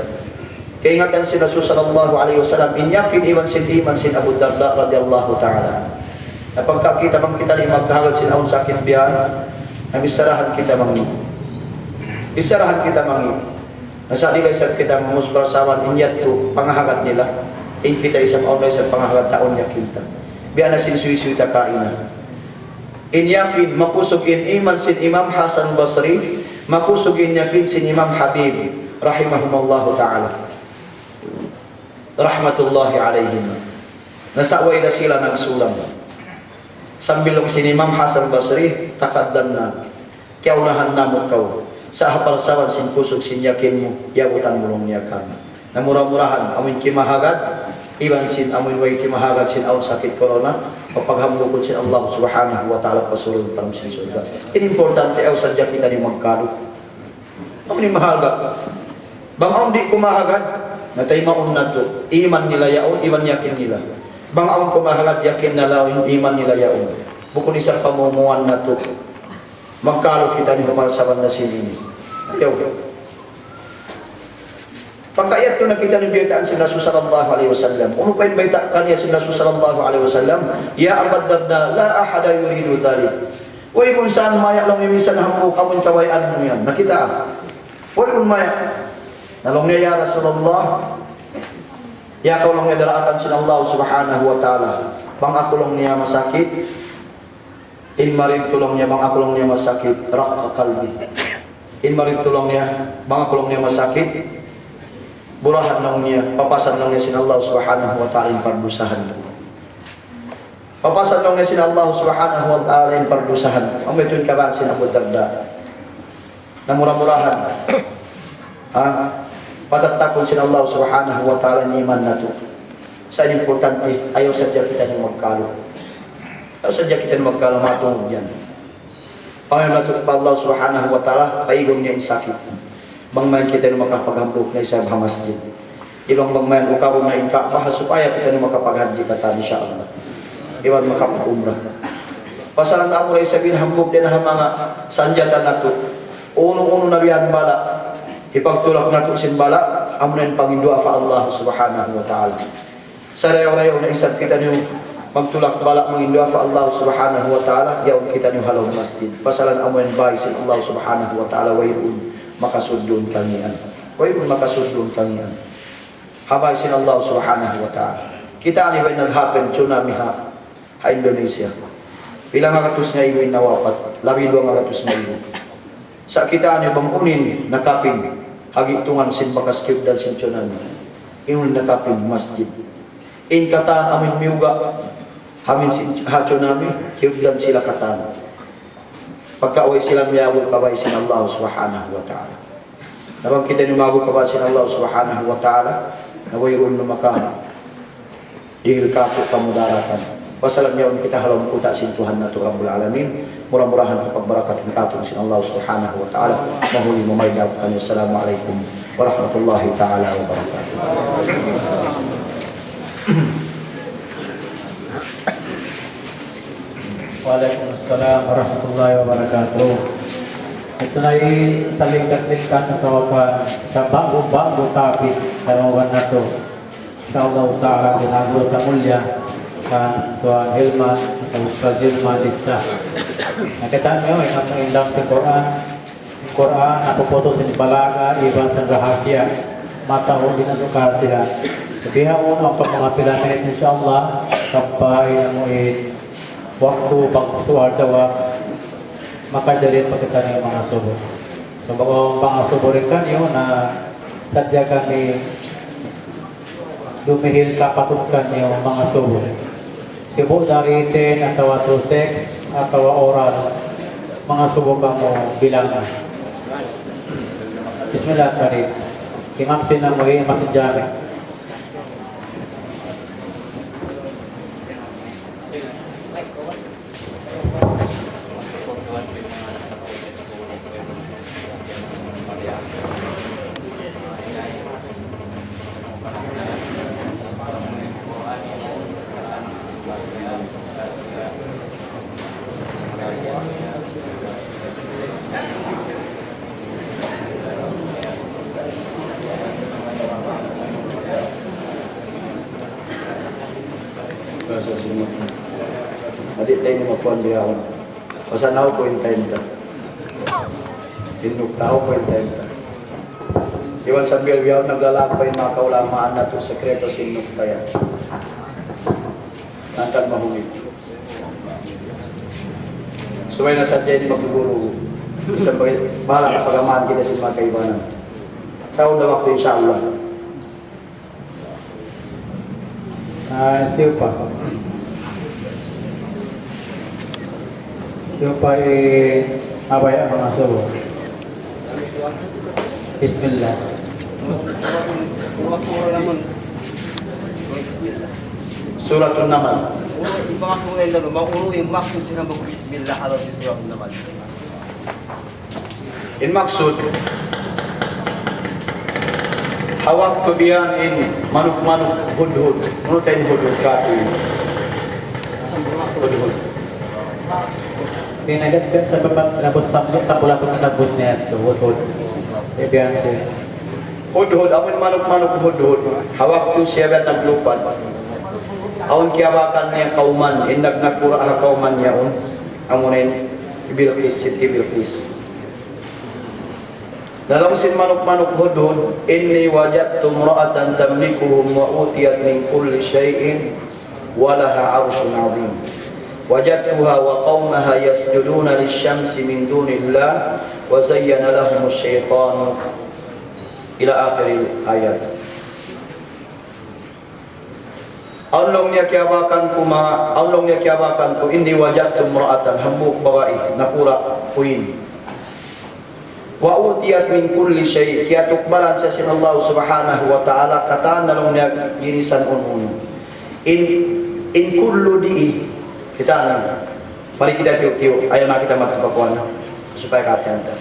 Kaingatan si Rasul sallallahu alaihi wasallam, inyakin iwan sin iman sin Abu Darda radhiyallahu ta'ala. Na pagkakita bang kita ni magkahagad sin aun sakit biyan, na bisarahan kita mangi. Bisarahan kita mangi. Nasa di kayo kita mamusbarsawan, inyat to, pangahagad nila. In kita isang online sa pangahagad taon niya kita. Biyan na sin suwi-suwi ta kainan. Inyakin makusugin iman sin Imam Hasan Basri, makusugin yakin sin Imam Habib rahimahumallahu ta'ala, rahmatullahi alaihim. Nasaway na sila ng sulam. Sambilong sin Imam Hasan Basri, takaddam na kiaunahan na mo kaw sa hapalsawan sin kusog sin yakin mo, yabutan mo nung yakan na murah-murahan amin kimahagad iban sin amin way kimahagad sin aun sakit corona paghamlukod si Allah subhanahu wa ta'ala pasulod pa ng surga. Importante ay sadya kita ni magkalo. Ang ni mahalga. Bang di kumahagad, natay maun na to. Iman nila yaon, iman yakin nila. Bang kumahagad, yakin na lawin, iman nila yaon. Bukod isang pamumuan na to. Magkalo kita ni mamalsaban na silini. Ayaw. Pagkayat ko nakita ni biyataan si Rasul sallallahu alaihi wasallam. Ano pa yung bayta kanya si Rasul sallallahu alaihi wasallam? Ya Abu Darda, la ahada yuridu dhalik. Uy, kung saan maya lang imisan hampo kamon kawayan mo yan. Nakita. Uy, kung maya. Nalong niya ya Rasulullah. Ya kau lang niya daratan si Allah subhanahu wa ta'ala. Bang ako lang niya masakit. In marid tulong niya, bang ako lang niya masakit. Raqqa qalbi. In marid tulong niya, bang ako lang niya masakit. Burahan lang niya, papasan lang niya sin Allah subhanahu wa ta'ala yung pardusahan. Papasan lang niya sin Allah subhanahu wa ta'ala yung pardusahan. Ang may tuwin ka ba sin Abu Darda? Na murah-murahan. Patatakon sin Allah subhanahu wa ta'ala yung iman na to. Saan importante, ayaw sadya kita ng magkalo. Ayaw sadya kita ng magkalo, matungod yan. Ayaw na to pa Allah subhanahu wa ta'ala, paigong niya yung sakit. Bangmayan kita na makapaghambruk na isang masjid. Ibang bangmayan ukaw na inka, supaya kita na makapaghaji kata insya Allah. Iwan makapag-umrah. Pasalan na mo rin sabihin, hambruk din na mga sanjata na to. Unong-uno na biyan bala. Ipagtulak na to sin bala, amunin pangindua fa Allah subhanahu wa ta'ala. Sa rayaw-rayaw na isang kita nyo magtulak bala mangindua fa Allah subhanahu wa ta'ala, yaw kita nyo halaw masjid. Pasalan amunin bayi sin Allah subhanahu wa ta'ala, wayun makasudun kangian. Wayun makasudun kangian. Habay sin Allah subhanahu wa ta'ala. Kita ni way naghappen tsunami ha Indonesia. Ilang agatus nga iwin nawapat, 12 agatus nga iwin. Sa kita ni bangunin nakapin, hagitungan sin makaskip dan sin tsunami. Iwin nakapin masjid. In kata amin miuga, hamin sin tsunami, kibdan sila katan. Pagkaaway silang miyawag kabay sin Allah subhanahu wa ta'ala. Nabang kita numagod kabay sin Allah subhanahu wa ta'ala, na wayroon na maka dihil kapo kamudaratan. Pasalam niya kita halam kuta sin Tuhan na Rabbul Alamin. Murah-murahan ang pagbarakat ng katong sin Allah subhanahu wa ta'ala. Mahuli mamaydaw kami. Assalamualaikum warahmatullahi ta'ala wabarakatuh. Waalaikumsalam warahmatullahi wabarakatuh. Ito na sa lingkat-lingkat na tawagan sa bago-bago topic tawagan na ito. Insyaallah ta'ala ginagawa sa mulya kan Tuan Hilman atau Ustaz Hilman Lista. Nakita nyo, ingat ilang sa Quran, napuputo sa nipalaga, iba sa rahasya, mataho din ang sukatihan. Sabihan mo ang pagmakapilan na ito, insyaallah, kapay na mo waktu pagsuwal jawab maka jadi pagkatan yung mga subo. So bagong mga subo rin kanyo na sadya kami lumihil kapatutkan yung mga subo. Sibo dari written atau through text atau oral mga subo ka mo bilangan. Bismillahirrahmanirrahim. Imam sinamuhi masinjami. Sa sunod. Adik tayo ni makuan diyawan. Pasan ako po yung time ta. Tinuk tao po yung time ta. Iwan sa bilbiyaw, naglalakbay mga kaulamaan na ito, sekreto sinuk tayo. Nantan mahungit. Suway na sa dyan ni maguguro. Isang bahala ka pagamaan kita sa mga kaibanan. Taon na waktu insyaAllah. Siapa? Siapa apa yang masuk? Bismillah. Suratul Namal. Yung mga sunay na makulo yung maksud sila mag-bismillah alaw si Suratul Namal. In maksud hawak kebian in manuk-manuk hudhud. Menurut ini hudhud katu. Hudhud. Pinagat ka sa baba nabos sa pula pun nabos niya to wasod. Biyan si Hudhud, amun manuk-manuk hudhud. Hawak tu siya naglupad. Aun kiawakan niya kauman, indag nakura ha kauman niya un. Amunin Bilqis, Siti Bilqis. Dalam sin manuk-manuk hudhud, inni wajadtu imra'atan tamlikuhum wa utiyat min kulli syai'in wa laha 'arsyun 'azim. Wajadtuha wa qaumaha yasjuduna lisyamsi min dunillah wa zayyana lahum asy-syaitanu ila akhir ayat. Allah niya kiawakan ku inni wajadtu imra'atan hambuk bawa'i nakura kuin. Wa utiyat min kulli syai' kiatukbalan sa sin Allah subhanahu wa ta'ala kataan nalong niya ginisan unun. In kullu di kita na mari kita tiup-tiup ayo na kita magpakuan supaya katihan ta.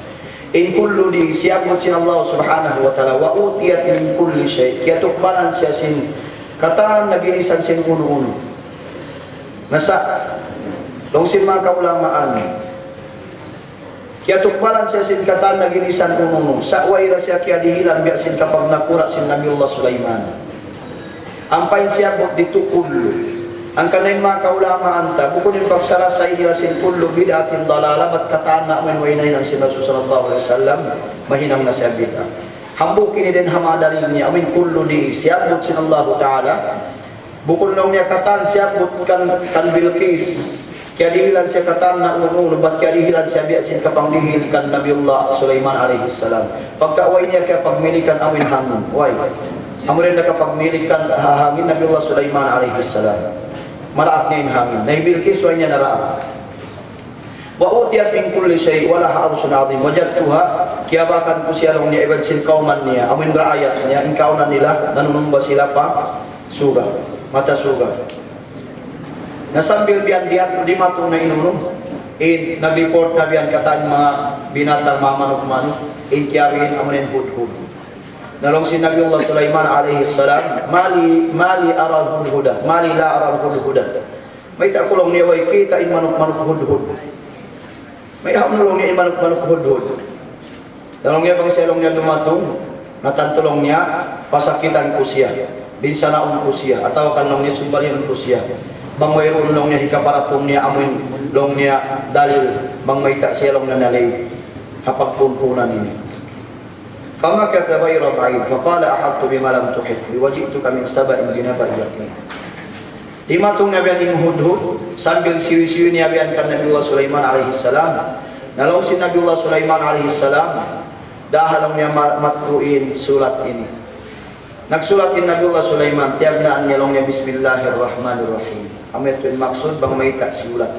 In kullu di siapot sin Allah subhanahu wa ta'ala wa utiyat min kulli syai' kiatukbalan sa sin kataan na ginisan sin unun. Nasa longsin mga kaulamaan kaya tukbalan siya sin katan na ginisan ununong. Sa waira siya kaya dihilan biya sin kapag nakura sin Nabiullah Sulaiman. Ampain siya bot dito kullo. Ang kanayin mga kaulamaan ta, bukod yung pagsara sa inila sin kullo bid'atin dalala, ba't kataan na amin wainay ng sin Rasul sallallahu alaihi wasallam, mahinang na siya bid'a. Hambukin din hamadalil niya, amin kullo di siya bot sin Allah Ta'ala. Bukod nung niya kataan siya bot kan Bilqis. Kaya dihilan siya katan na ununo, ba't kaya dihilan siya biyasin kapang dihilkan Nabiullah Sulaiman alaihissalam. Pagkaway niya kaya pagmilikan amin hangin. Why? Amo rin na kapagmilikan hangin Nabiullah Sulaiman alaihissalam. Maraak niya yung hangin. Naibilkis, way niya naraak. Wa utiyat min kulli syai' wala ha'arsun 'azim. Wajadtuha, kiyabakan ko siya nung niya ibad sin kauman niya. Amin raayat niya, in kaunan nila, nanunumba sila pa, suga, mata suga. Nasambil biyan diyan di matong na inunong. Nag-report na biyan katan mga binatang mga manok-manok. Kiyarin amanin hudhud. Nalong si Nabiullah Sulaiman alaihissalam, mali aral hudhuda, mali la aral hudhuda. May takulong niya way kita in manok-manok hudhud. May hamulong niya in manok-manok hudhud. Nalong niya bang selong niya lumatong, natantulong niya, pasakitan ko siya. Binsanaon ko siya, ataw kanong niya sumbalin ko siya. Bang mayroon long niya hikaparatong niya amin long niya dalil bang may siya long nanalay hapagpunpunan niya. فَمَكَثَ غَيْرَ بَعِيدٍ فَقَالَ أَحَطْتُ بِمَا لَمْ تُحِطْ بِي وَجِئْتُكَ مِنْ سَبَإٍ بِنَبَإٍ يَقِينٍ. Timatong nabiyan ni Hudhud, sambil siwi-siwi niyabiyan kan Nabiullah Sulaiman alaihissalam. Nalong si Nabiullah Sulaiman alaihissalam, dahalong niya matruin sulat ini. Nagsulatin Nabiullah Sulaiman, tiyagnaan niya long niya Bismillahirrahmanirrahim. Amit yung maksud bang may sulat.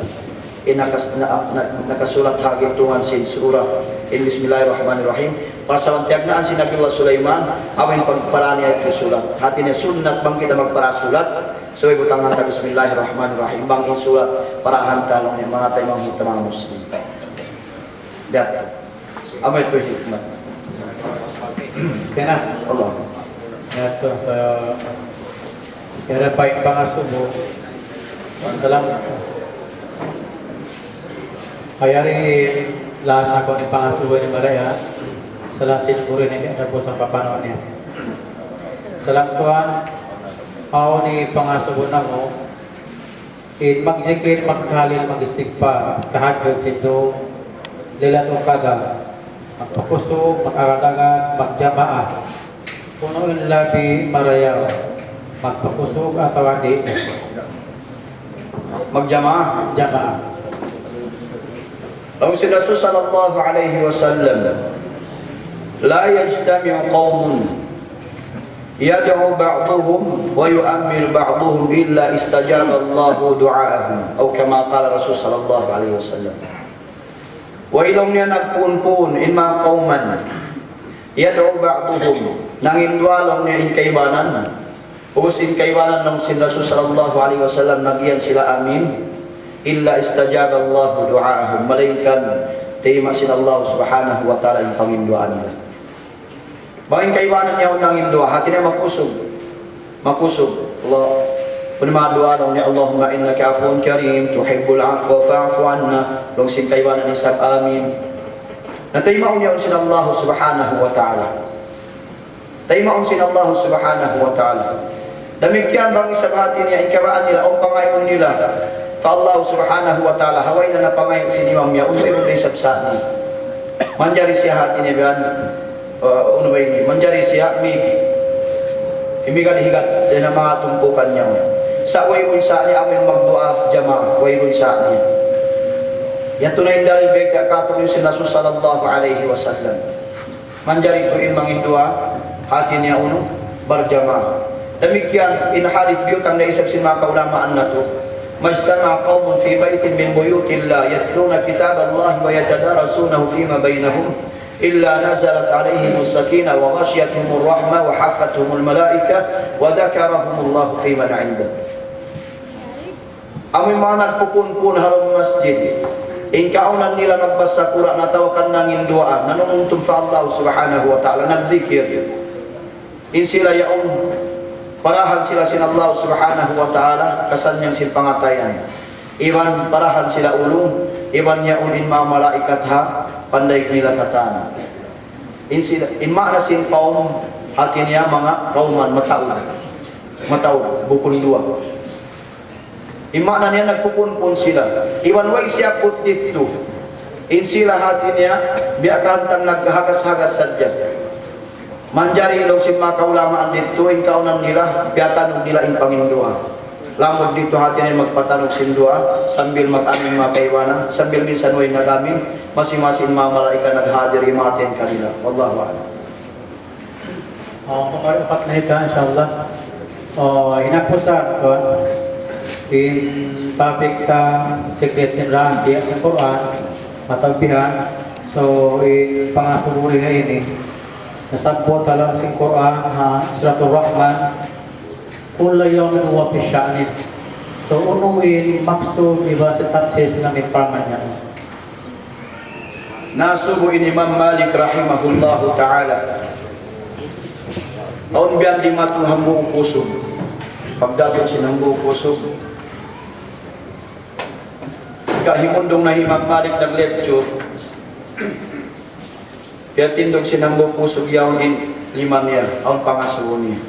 Nakasulat hagitungan sin surah in Bismillahirrahmanirrahim. Pasawan tiyagnaan si Nabiullah Sulaiman, amin pagparaan niya itu sulat. Hati niya sunat bang kita magparasulat. So ibutangan ta Bismillahirrahmanirrahim bang insulat parahan talong niya mga tayo mga muslim. Dat. Amay ito hikmat. Kaya na. Allah. Ito sa kaya pa yung pangasubo. Salamat. Kaya rin last na ko ng pangasubo ni Maria. Salasin ko rin niya po sa papanood niya. Salamat tuhan. Ako ni pangasubo na mo, magzikir, magkalil, mag-istigpa, tahajud, sindo, lilatong kada, magpakusog, mag-aradagan, magjamaa, puno yung labi, marayaw, magpakusog at tawadi, Magjamaa. jamaa. Ang si Rasul sallallahu alaihi wasallam, la yajtami'u qawmun yad'u ba'duhum wa yu'ammiru ba'duhum illa istajaba Allahu du'aahum atau kama qala Rasul sallallahu alaihi wasallam. Wa ilong niya nagpunpun in mga kauman yad'u ba'duhum nangin dualong niya in kaibanan us in kaibanan ng sin Rasul sallallahu alaihi wasallam nagiyan sila amin illa istajaba Allahu du'aahum malainkan tima sin Allah subhanahu wa ta'ala yung panginduan nila. Bangin kaibanan niya unang indua, hati niya makusog. Allah, punma dua dong ya Allahumma innaka afuwun karim, tuhibbul afwa fa'fu anna. Long sin kaibanan ni sab amin. Nataymaon niya sin Allah subhanahu wa ta'ala. Taymaon sin Allah subhanahu wa ta'ala. Demikian bang isang hati niya, ikaraan nila, o pangayon nila. Fa Allah subhanahu wa ta'ala, haway na napangayon sin imam niya, untuk ibang isabsaan. Manjari siya hati niya biyan. Ano ba ini? Menjadi siap mi higat dan mga tumpukannya. Sa wayway sa niya amin magdua jamaah wayway sa niya. Yan tunay dari baik katulong si Rasul sallallahu alaihi wasallam. Menjadi tuin mangindua hati niya uno berjamaah. Demikian in hadis biutang na isap sin mga kaulamaan na to. Majtama qaumun fi baitin min buyutillah yatluna kitab Allah wa yatadarasunahu fima bainahum. إلا نزلت عليهم السكينة وغشيتهم الرحمة وحفتهم الملائكة وذكرهم الله في من عنده. Amin mga nagpupun-pun haram masjid. Inkaunan nila magbasa Quran na tawakan nangin doa. Nanunungtong sa Allah subhanahu wa ta'ala. Nagdikir. In sila yaong parahan sila sin Allah subhanahu wa ta'ala. Kasanyang sin pangatayan. Iwan parahan sila ulung. Iwan niya ulin mga malaikat ha. Pandai nila katana. In makna sin kaum hati niya mga kauman mataw bukun dua. In makna niya nagpupun-pun sila. Iwan way siya put dito. In sila hati niya biakantang naghagas-hagas sadya. Manjari ilaw sin mga kaulamaan dito in kaunan nila biatanong nila in Panginoon. Lamod dito hati niya magpatanog sin dua sambil mag-aming mga kaiwanan sambil minsan way nagamin masing-masing mga malaika naghadir yung atin kanila. Wallahu a'lam. Kung na ito, insyaAllah. Inapusan ko in topic ta secrets and rahasya sa Quran matagbihan. So, in pangasuburi na ini nasabot talang sa Quran Suratul Rahman Kulla yawmin huwa fi sya'nin. So, unuin maksud iba sa tafsir ng iparman niya. Nasubo in Imam Malik rahimahullahu ta'ala. Taon biyan di matuhang buong puso. Pagdating sinang buong puso. Kahimundong na Imam Malik nag-lecture. Kaya tindog sinang buong puso yaw din lima niya. Ang pangasubo niya.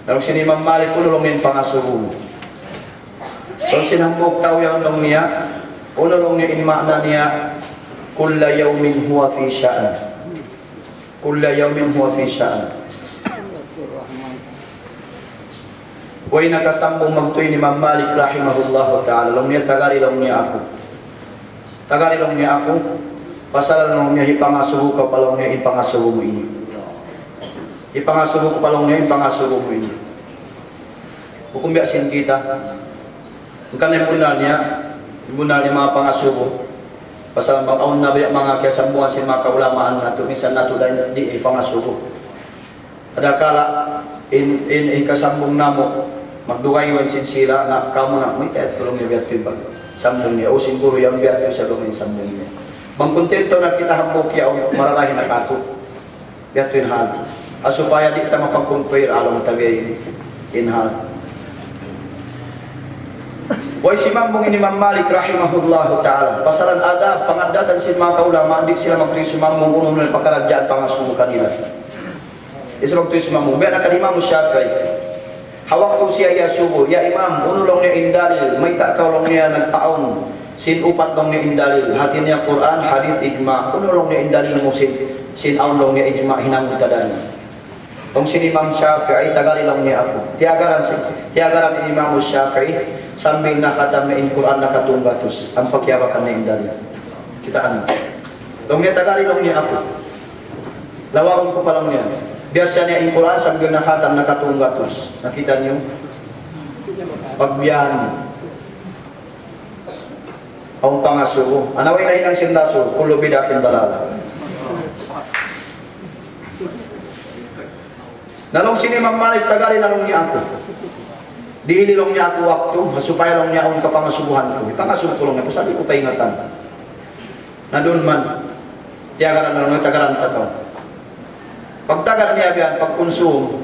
Dalam sini Imam Malik ululungin pangasubo. Dalam sinang buong tao yaw long niya. Ululungin in makna niya. Kulla yawmin huwa fi sya'an. Kulla yawmin huwa fi sya'an. Huwag nakasambong magtuloy ni Imam Malik rahimahullah ta'ala. Long niya tagarilong niya ako. Tagarilong niya ako. Pasalan niya ipangasuho ka palong niya ipangasuho mo ini. Ipangasuho ko palong niya ipangasuho mo ini. Hukum biasin kita. Bukan yung bunal niya mga pangasuho. Pasalan bang aun na mga kiasambungan sa mga kaulamaan na ito. Minsan na ito dahil di ipangasuho. Ada kala in kasambong namo magdugayon sin sila na kamo na may kahit tulong niya biat ba sambong niya o siguro yung biat sa lumin sambong niya bang kontento na kita hambok ya o mararahin na kato biat yun hal supaya di kita mapagkonquer alam tagay inhal Boy si Mambong ini Imam Malik rahimahullah ta'ala pasalan ada pangadatan sin mga kaulama di sila magriso Mambong uno ng pagkaradyaan pangasumo kanila isang tu Imam Mambong biar akan Imam Syafi'i hawak tu siya ya subuh ya Imam unulong niya indalil may takawlong niya nagpaon sin upat long niya indalil hati niya Quran hadith ijma unulong niya indalil mo sin aunlong niya ijma hinangutadan kung sin Imam Syafi'i tagarilong niya ako tiagaran Imam Syafi'i sambil nakatam na in Quran nakatunggatos ang pagyabakan na indalil kita ano long niya tagarilong niya ako lawarong ko pa lang niya biasa niya in Quran sambil nakhatam nakatunggatos. Nakita niyo? Pagbiyahan. Ang pangasuho. Anaway na hinang sindaso, kulo bidakin dalala. Nalong sini Imam Malik tagari nalong niya ako. Dihililong niya ako waktu, supaya long niya akong kapangasubuhan ko. Ipangasubo ko lang niya, pasabi ko paingatan. Na doon man, tiyagaran nalong niya tagaran tataw. Pagtagal niya biyan, pagkonsum,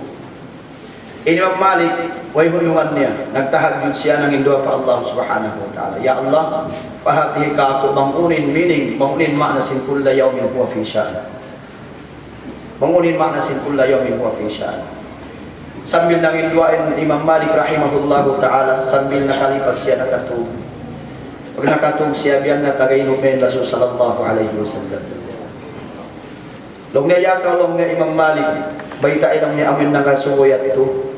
Imam Malik, way hulungan niya, nagtahag yun siya ng indua fa Allah subhanahu wa ta'ala. Ya Allah, pahatihi ka ako bangunin, meaning, bangunin makna sin kulla yawmin huwa fi sya'an. Bangunin makna sin kulla yawmin huwa fi sya'an. Sambil nang induain Imam Malik rahimahullah ta'ala, sambil nakalipat siya nakatug. Pag nakatug siya biyan na tagainumin Rasul sallallahu alaihi wasallam. Long niya yakaw long niya Imam Malik bayitain lang niya amin nagasuwayat ito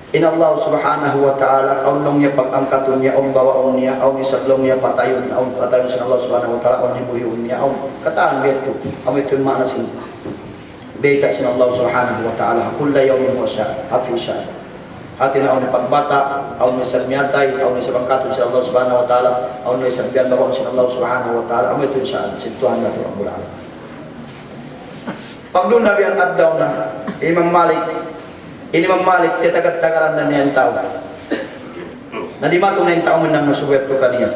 in Allah subhanahu wa ta'ala aun long niya pag-angkaton niya aun bawaon niya aun isadlong niya patayon aun patayon sa Allah subhanahu wa ta'ala aun hibuyon niya aun kataan niya ito aun ito yung maanasin bayita sa Allah subhanahu wa ta'ala kulla yawmin huwa hafi siya atin aun ni pagbata aun ni sarmiyatay aun ni sa pangkaton sa Allah subhanahu wa ta'ala aun ni sarbiyan bawaon sa Allah subhanahu wa ta'ala aun ito siya sintuhan na ito ang bulaan. Pag doon na biyan addaw na Imam Malik titagat-tagaran na niyan tao na di matong na yung tao man nang nasuwet ko kaniya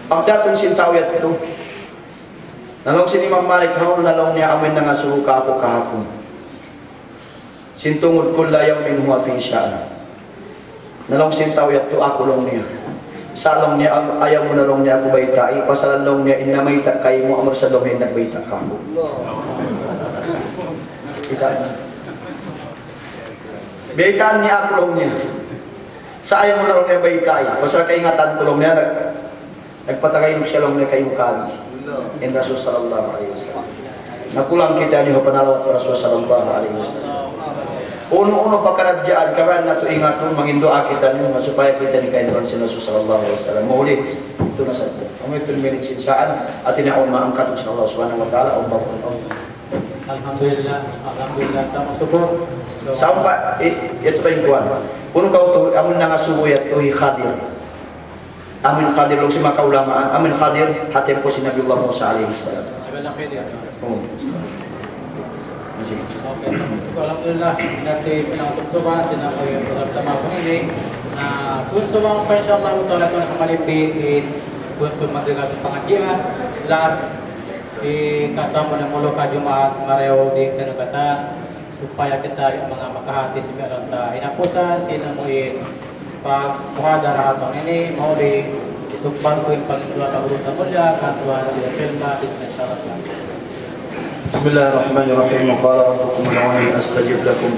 pagdatong sin tao yat ito nalong sin Imam Malik haon nalong niya amin na nga suhuka ako kahapon sintungod kulla yawmin huwa fi sya'an nalong sin tao yat ito ako long niya salong niya ayaw mo nalong niya ako baytai pasalan long niya inamayta kayo mo amor sa long niya nagbayta ka ako baitan niya ako long niya sa ayaw mo na long niya baitay basta kaingatan ko long niya nagpatagay mo siya long niya kayo kali in Rasul sallallahu alaihi wasallam nakulang kita niyo panalo para Rasul sallallahu alaihi wasallam uno-uno pagkaradyaan kaban na ito ingaton mangindoa kita niyo supaya kita ni kayo si Rasul sallallahu alaihi wasallam maulit ito na sa ito ang ito minig sinsaan at inaon maangkat sa Allah subhanahu wa ta'ala ang bakon Alhamdulillah, alhamdulillah. Tama subur. Saan ba? Ito ba yung kuwan? Puno ka ito, amin na nga subuyat ito, Khadir. Amin Khadir, lang si makaulamaan. Amin Khadir, hatin po si Nabiullah Musa alaihi salam. Okay, alhamdulillah. Nanti pinangtugtuban, sinakoy yung pagkatama ko nini. Kung sumang pa insyaAllah, ito na ito nakamalipi, kung sumang pengajian, last katamo ng mulo ka Jumaat mareho di kanagata supaya kita yung mga makahati si meron ta inapusan sinamuin pag muhadara atong ini mauli itugpan ko yung pagtula ka urut na mulya katuwa sa filma bismillah Bismillahirrahmanirrahim qala rabbukum ud'uni astajib lakum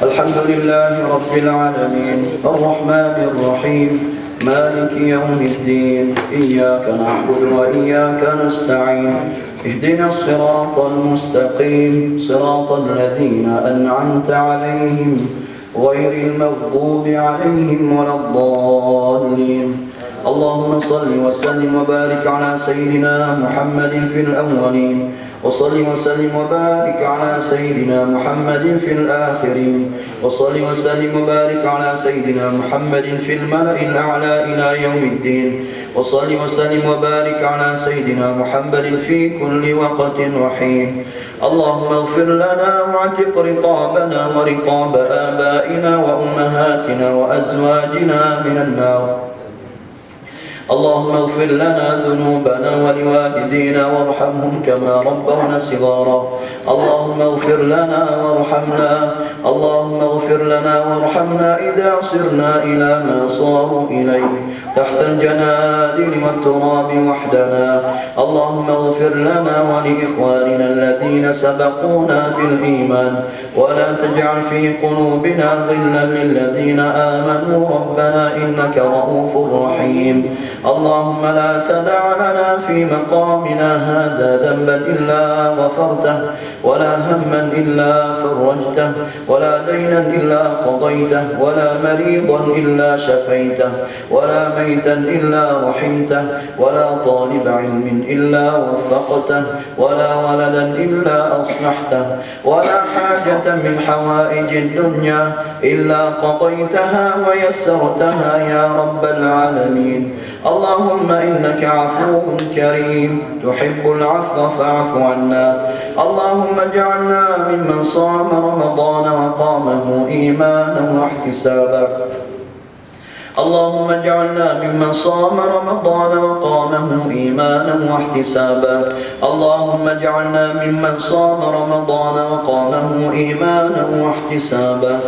alhamdulillahi rabbil alamin arrahmanir rahim مالك يوم الدين إياك نعبد وإياك نستعين اهدنا الصراط المستقيم صراط الذين أنعمت عليهم غير المغضوب عليهم ولا الضالين. اللهم صل وسلم وبارك على سيدنا محمد في الأولين، وصل وسلم وبارك على سيدنا محمد في الآخرين، وصل وسلم وبارك على سيدنا محمد في الملأ الأعلى إلى يوم الدين، وصل وسلم وبارك على سيدنا محمد في كل وقت وحين. اللهم اغفر لنا واعتق رقابنا ورقاب آبائنا وأمهاتنا وأزواجنا من النار. اللهم اغفر لنا ذنوبنا ولوالدينا وارحمهم كما ربونا صغارا. اللهم اغفر لنا وارحمنا، اللهم اغفر لنا وارحمنا إذا صرنا إلى ما صاروا إليه تحت الجنادل والتراب وحدنا. اللهم اغفر لنا ولإخواننا الذين سبقونا بالإيمان، ولا تجعل في قلوبنا غلا للذين آمنوا ربنا إنك رؤوف رحيم. اللهم لا تدع لنا في مقامنا هذا ذنبا إلا غفرته، ولا هما إلا فرجته، ولا دينا إلا قضيته، ولا مريضا إلا شفيته، ولا ميتا إلا رحمته، ولا طالب علم إلا وفقته، ولا ولدا إلا أصلحته، ولا حاجة من حوائج الدنيا إلا قضيتها ويسرتها يا رب العالمين. اللهم إنك عفو كريم تحب العفو فاعف عنا. اللهم اجعلنا ممن صام رمضان وقامه إيمانا واحتسابا. اللهم اجعلنا ممن صام رمضان وقامه إيمانا واحتسابا. اللهم اجعلنا ممن صام رمضان وقامه إيمانا واحتسابا.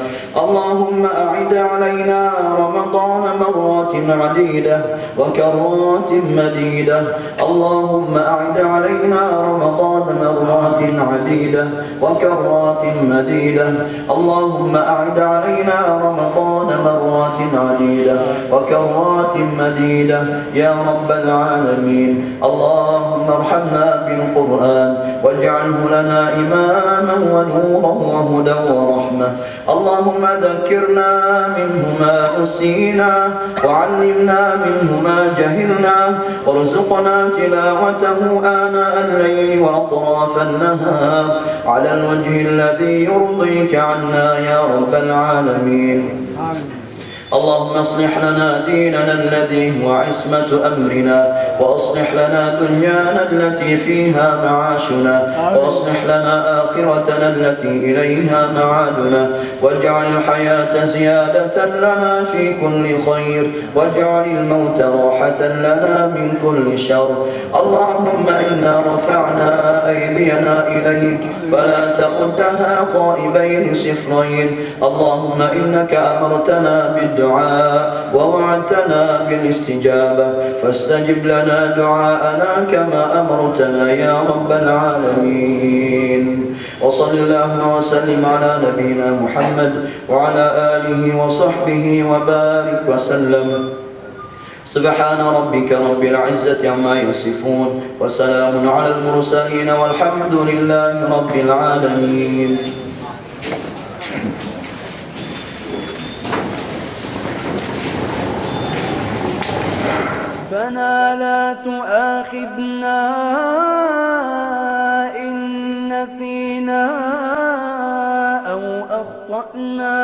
اللهم أعد علينا رمضان مرات عديدة وكرات مديدة. اللهم أعد علينا رمضان مرات عديدة وكرات مديدة. اللهم أعد علينا رمضان مرات عديدة وكرات مديدة يا رب العالمين. اللهم ارحمنا بالقرآن واجعله لنا إماما ونورا وهدى ورحمة. اللهم ذكرنا منه ما نسينا وعلمنا منه ما جهلنا، وارزقنا تلاوته آناء الليل وأطراف النهار على الوجه الذي يرضيك عنا يا رب العالمين. اللهم اصلح لنا ديننا الذي هو عصمة أمرنا، وأصلح لنا دنيانا التي فيها معاشنا، وأصلح لنا آخرتنا التي إليها معادنا، واجعل الحياة زيادة لنا في كل خير، واجعل الموت راحة لنا من كل شر. اللهم إنا رفعنا أيدينا إليك فلا تردها خائبين صفرين. اللهم إنك أمرتنا بالدعاء ووعدتنا بالاستجابة، فاستجب لنا دعاءنا كما أمرتنا يا رب العالمين. وصل اللهم وسلم على نبينا محمد وعلى آله وصحبه وبارك وسلم. سبحان ربك رب العزة عما يصفون، وسلام على المرسلين، والحمد لله رب العالمين. ربنا لا تؤاخذنا إن نسينا أو أخطأنا،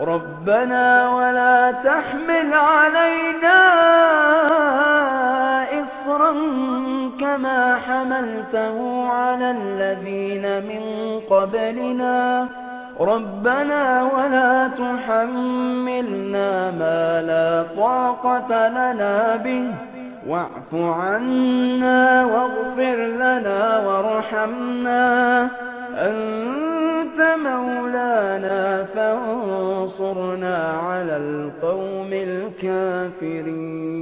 ربنا ولا تحمل علينا إصرا كما حملته على الذين من قبلنا، ربنا ولا تحملنا ما لا طاقة لنا به، واعف عنا واغفر لنا وارحمنا، أنت مولانا فانصرنا على القوم الكافرين.